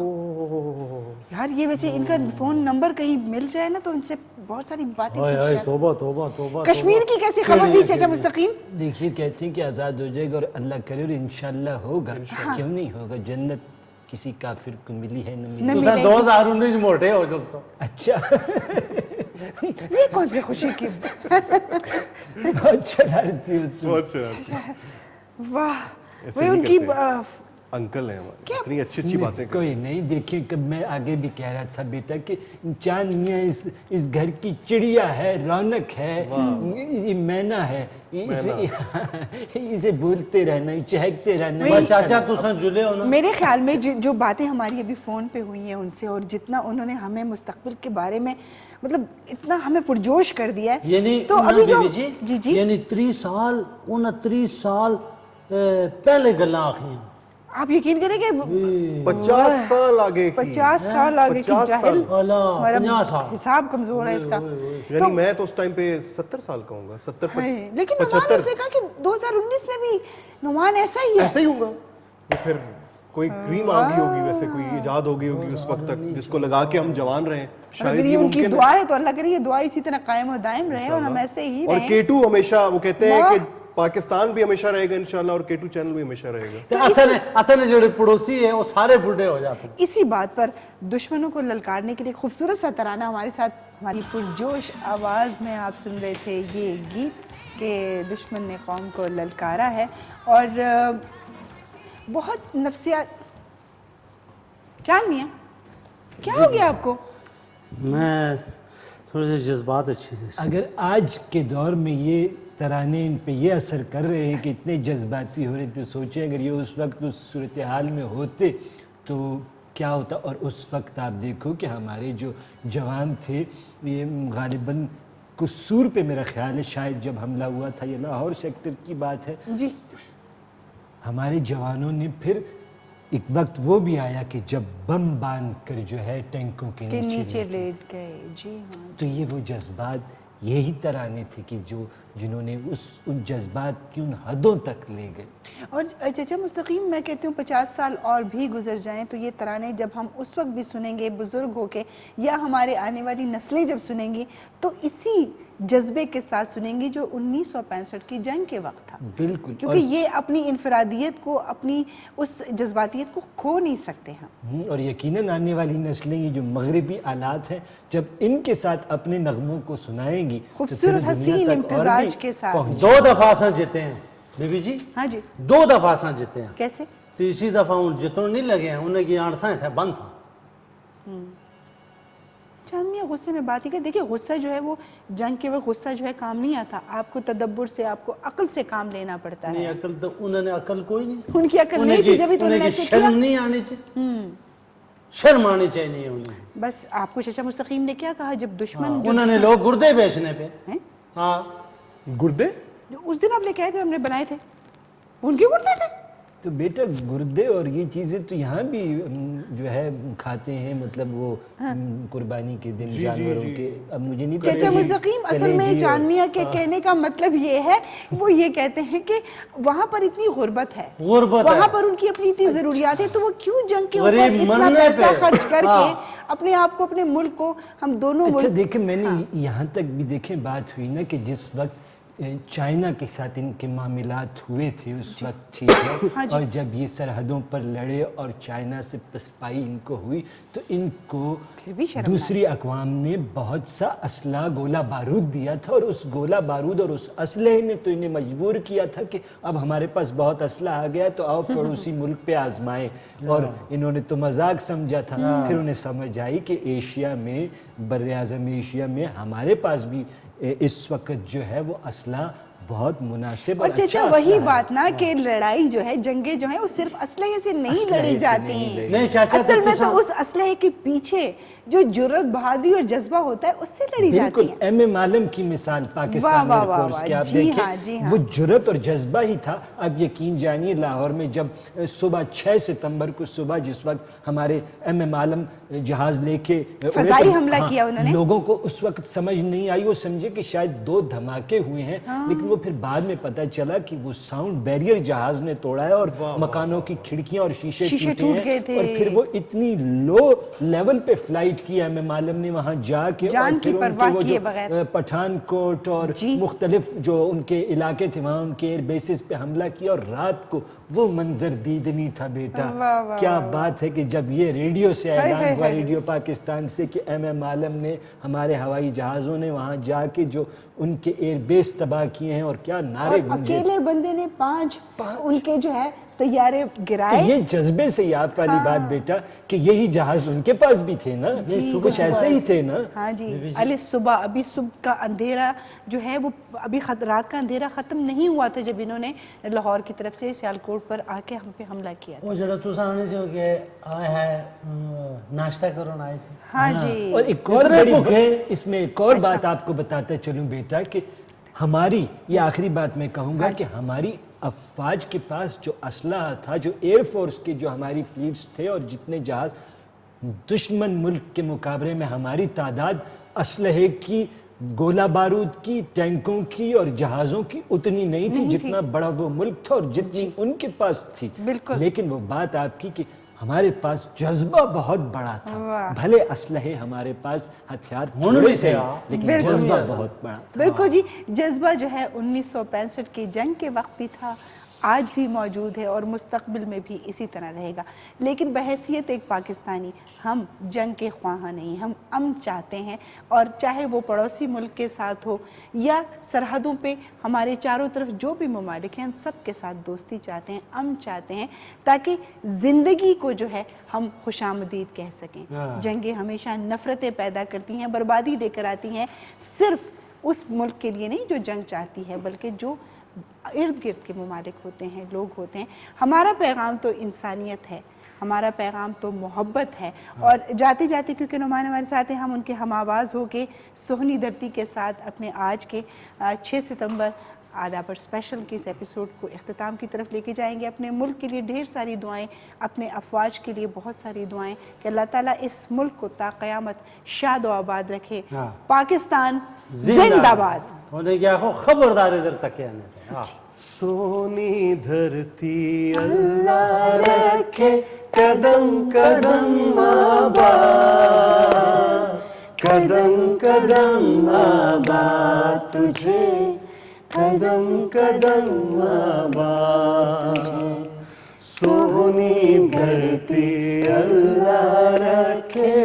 یار یہ ویسے ان کا فون نمبر کہیں مل جائے نا تو ان سے بہت ساری باتیں پوچھی جا سکتی.
توبہ توبہ توبہ.
کشمیر کی کیسی خبر دی چچا مستقیم؟
دیکھیے کہتے ہیں کہ آزاد ہو جائے گا, اور اللہ کرے اور انشاءاللہ ہوگا. کیوں نہیں ہوگا, جنت کسی کافر کو ملی ہے نہ ملی.
2019 موٹے ہو جو سو.
اچھا
یہ کون سی خوشی کی
بہت شرارتی ہوتی.
بہت شرارتی.
واہ, وہ ان کی
انکل ہیں ہمارے, اتنی اچھی اچھی باتیں کرتے
کوئی نہیں. دیکھیں کب میں آگے بھی کہہ رہا تھا بیٹا کہ چاند میاں اس گھر کی چڑیا ہے, رونق ہے, یہ مینا ہے, اسے بولتے رہنا, چہکتے رہنا.
چاچا تسا جلے ہو نا.
میرے خیال میں جو باتیں ہماری ابھی فون پہ ہوئی ہیں ان سے, اور جتنا انہوں نے ہمیں مستقبل کے بارے میں مطلب اتنا ہمیں پرجوش کر دیا ہے,
یعنی
تو ابھی جو
جی یعنی 30 سال 29 سال پہلے گلاں آخری ہیں.
آپ یقین کریں کہ
50 سال آگے کی,
50 سال آگے کی جاہل.
50 سال
حساب کمزور ہے اس کا.
یعنی میں تو اس ٹائم پہ 70 سال کا ہوں گا, 70
لیکن نعمان اس نے کہا کہ 2019 میں بھی نعمان ایسا ہی ہے.
ایسا ہی ہوں گا. پھر کوئی کریم آ گئی ہوگی, ویسے کوئی ایجاد ہو گئی ہوگی اس وقت تک جس کو لگا کے ہم جوان رہیں. شاید یہ
ان کی دعا ہے تو اللہ کرے یہ دعا اسی طرح قائم و دائم رہے اور ہم ایسے ہی رہیں.
اور کیٹو ہمیشہ, وہ کہتے ہیں کہ پاکستان بھی ہمیشہ رہے گا انشاءاللہ, اور کیٹو چینل بھی ہمیشہ رہے گا.
اصل جو پڑوسی ہیں وہ سارے بوڑھے ہو جاتے ہیں.
اسی بات پر دشمنوں کو للکارنے کے لیے خوبصورت سا ترانہ ہمارے ساتھ ہماری پرجوش آواز میں آپ سن رہے تھے یہ گیت کہ دشمن نے قوم کو للکارا ہے. اور بہت نفسیات. چاند میاں کیا ہو گیا آپ کو؟
میں تھوڑے سے جذبات اچھے تھے.
اگر آج کے دور میں یہ ترانے ان پہ یہ اثر کر رہے ہیں کہ اتنے جذباتی ہو رہے تھے, سوچیں اگر یہ اس وقت اس صورتحال میں ہوتے تو کیا ہوتا. اور اس وقت آپ دیکھو کہ ہمارے جو جوان تھے یہ غالباً قصور پہ میرا خیال ہے شاید جب حملہ ہوا تھا، یہ لاہور سیکٹر کی بات ہے،
جی
ہمارے جوانوں نے پھر ایک وقت وہ بھی آیا کہ جب بم باندھ کر جو ہے ٹینکوں کے
نیچے لیٹ گئے. جی ہاں
تو یہ وہ جذبات یہی ترانے تھے کہ جنہوں نے ان جذبات کی ان حدوں تک لے گئے.
اور چچا مستقیم میں کہتی ہوں 50 سال اور بھی گزر جائیں تو یہ ترانے جب ہم اس وقت بھی سنیں گے بزرگ ہو کے یا ہمارے آنے والی نسلیں جب سنیں گی تو اسی جذبے کے ساتھ سنیں گی جو 1965 کی جنگ کے وقت تھا.
بالکل.
کیونکہ یہ اپنی انفرادیت کو اپنی اس جذباتیت کو کھو نہیں سکتے ہم.
اور یقیناً آنے والی نسلیں یہ جو مغربی آلات ہیں جب ان کے ساتھ اپنے نغموں کو سنائیں گی
خوبصورت حسین امتزاج کے ساتھ.
2 دفعہ اساں جیتے ہیں بی بی جی.
ہاں جی
2 دفعہ اساں جیتے ہیں.
کیسے؟
تیسری دفعہ ان جتوں نہیں لگے ہیں انہیں کی آڑسائیں تھے بند سا.
چاند میاں غصے میں بات ہی کہ دیکھیں غصہ جو ہے وہ جنگ کے وقت غصہ جو ہے کام نہیں آتا. آپ کو تدبر سے آپ کو عقل سے کام لینا پڑتا
نہیں
ہے.
عقل تو انہوں نے عقل کوئی نہیں.
ان کی عقل نہیں تھی جبھی تو انہوں نے ایسے کیا.
شرم نہیں آنی چاہیے. شرم آنی چاہیے انہیں.
بس آپ کو چچا مستقیم نے کیا کہا جب دشمن
انہوں نے لوگ گردے بیچنے پہ. ہاں
گردے
جو اس دن آپ لے کے آئے تھے ہم نے بنائے تھے ان کے گردے تھے.
تو بیٹا گردے اور یہ چیزیں تو یہاں بھی جو ہے کھاتے ہیں مطلب وہ قربانی کے دن جانوروں کے. اب مجھے نہیں پتا.
چچا مستقیم اصل میں چاند میاں کے کہنے کا مطلب یہ ہے وہ یہ کہتے ہیں کہ وہاں پر اتنی غربت ہے وہاں پر ان کی اپنی اتنی ضروریات ہیں تو وہ کیوں جنگ کے اوپر اتنا پیسہ خرچ کر کے اپنے آپ کو اپنے ملک کو ہم دونوں
اچھا دیکھیں میں نے یہاں تک بھی دیکھیں بات ہوئی نا کہ جس وقت چائنا کے ساتھ ان کے معاملات ہوئے تھے اس وقت ٹھیک ہے اور جب یہ سرحدوں پر لڑے اور چائنا سے پسپائی ان کو ہوئی تو ان کو دوسری اقوام نے بہت سا اسلحہ گولہ بارود دیا تھا اور اس گولہ بارود اور اس اسلحے نے تو انہیں مجبور کیا تھا کہ اب ہمارے پاس بہت اسلحہ آ گیا تو آؤ پڑوسی ملک پہ آزمائیں. اور انہوں نے تو مذاق سمجھا تھا. پھر انہیں سمجھ آئی کہ ایشیا میں بر اعظم ایشیا میں ہمارے پاس بھی اس وقت جو ہے وہ اسلحہ بہت مناسب
اور چچا وہی بات نا کہ لڑائی جو ہے جنگیں جو ہیں وہ صرف اسلحے سے نہیں لڑی جاتی ہیں. اصل میں تو اس اسلحے کے پیچھے جو جرت بہادری اور جذبہ ہوتا ہے اس سے لڑی جاتی
بالکل.
ہیں.
ایم اے عالم کی مثال پاکستان ایئر فورس کی آپ دیکھیں وہ جرت اور جذبہ ہی تھا. اب یقین جانیے لاہور میں جب صبح 6 ستمبر کو صبح جس وقت ہمارے ایم اے عالم جہاز لے کے
فضائی حملہ کیا انہوں نے
لوگوں کو اس وقت سمجھ نہیں آئی. وہ سمجھے کہ شاید 2 دھماکے ہوئے ہیں لیکن وہ پھر بعد میں پتہ چلا کہ وہ ساؤنڈ بیریئر جہاز نے توڑا ہے اور مکانوں کی کھڑکیاں اور شیشے ٹوٹے ہیں. اور پھر وہ اتنی لو لیول پہ فلائٹ کی ایم اے عالم نے وہاں جا کے اور پھر ان کے وہ جو پٹھان کوٹ اور مختلف جو ان کے علاقے تھے وہاں ان کے ایئر بیسز پہ حملہ کیا اور رات کو وہ منظر دیدنی تھا بیٹا. کیا بات ہے کہ جب یہ ریڈیو سے اعلان ہوا ریڈیو پاکستان سے کہ ایم اے عالم نے ہمارے ہوائی جہازوں نے وہاں جا کے جو ان کے ایئر بیس تباہ کیے ہیں اور کیا نعرے گونجے.
اکیلے بندے نے 5 ان کے جو ہے طیارے گرائے.
یہ جذبے سے یاد والی بات بیٹا کہ یہی جہاز ان کے پاس بھی تھے نا کچھ ایسے ہی تھے نا.
ہاں جی علی صبح ابھی صبح کا اندھیرا جو ہے وہ ابھی رات کا اندھیرا ختم نہیں ہوا تھا جب انہوں نے لاہور کی طرف سے سیالکوٹ پر آ کے ہم پہ حملہ کیا.
وہ جڑا تو سامنے سے کہ آئے ہے ناشتہ کرو آئے سے.
ہاں جی
اور ایک اور بڑی اس میں ایک اور بات آپ کو بتاتا چلوں بیٹا کہ ہماری یہ آخری بات میں کہوں گا کہ ہماری افواج کے پاس جو اسلحہ تھا جو ایئر فورس کے جو ہماری فلیٹس تھے اور جتنے جہاز دشمن ملک کے مقابلے میں ہماری تعداد اسلحے کی گولہ بارود کی ٹینکوں کی اور جہازوں کی اتنی نہیں تھی جتنا بڑا وہ ملک تھا اور جتنی ان کے پاس تھی. لیکن وہ بات آپ کی کہ ہمارے پاس جذبہ بہت بڑا تھا. بھلے اسلحے ہمارے پاس ہتھیار تھوڑے سے لیکن جذبہ بہت بڑا تھا.
بالکل جی جذبہ جو ہے 1965 کی جنگ کے وقت بھی تھا آج بھی موجود ہے اور مستقبل میں بھی اسی طرح رہے گا. لیکن بحیثیت ایک پاکستانی ہم جنگ کے خواہاں نہیں ہم امن چاہتے ہیں اور چاہے وہ پڑوسی ملک کے ساتھ ہو یا سرحدوں پہ ہمارے چاروں طرف جو بھی ممالک ہیں ہم سب کے ساتھ دوستی چاہتے ہیں امن چاہتے ہیں تاکہ زندگی کو جو ہے ہم خوش آمدید کہہ سکیں. جنگیں ہمیشہ نفرتیں پیدا کرتی ہیں بربادی دے کر آتی ہیں صرف اس ملک کے لیے نہیں جو جنگ چاہتی ہے بلکہ جو ارد گرد کے ممالک ہوتے ہیں لوگ ہوتے ہیں. ہمارا پیغام تو انسانیت ہے ہمارا پیغام تو محبت ہے. اور جاتے جاتے کیونکہ نعمان ہمارے ساتھ ہیں, ہم ان کے ہم آواز ہو کے سہنی دھرتی کے ساتھ اپنے آج کے 6 ستمبر آدھا پر اسپیشل کے اس ایپیسوڈ کو اختتام کی طرف لے کے جائیں گے. اپنے ملک کے لیے ڈھیر ساری دعائیں, اپنے افواج کے لیے بہت ساری دعائیں کہ اللہ تعالیٰ اس ملک کو تا قیامت شاد و آباد رکھے. پاکستان زندہ باد.
ہونے کیا ہو خبردار ادھر تک آنے.
سونی دھرتی اللہ رکھے قدم قدم آباد, قدم قدم آباد تجھے, قدم قدم آباد. سونی دھرتی اللہ رکھے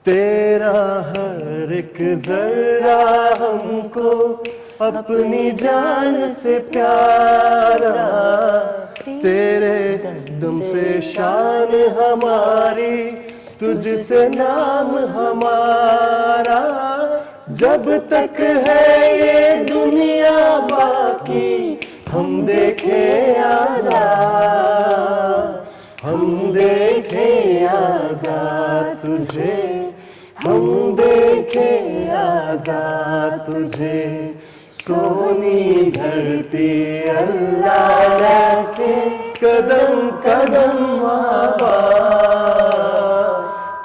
تیرا ہر ایک ذرہ ہم کو اپنی جان سے پیارا, تیرے دم سے شان ہماری, تجھ سے نام ہمارا. جب تک ہے یہ دنیا باقی ہم دیکھیں آزاد, ہم دیکھیں آزاد تجھے, ہم دیکھیں آزاد تجھے. سونی دھرتی اللہ رکھے قدم قدم آباد,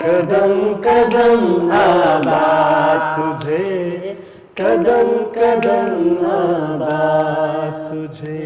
قدم قدم آباد تجھے, قدم قدم آباد تجھے.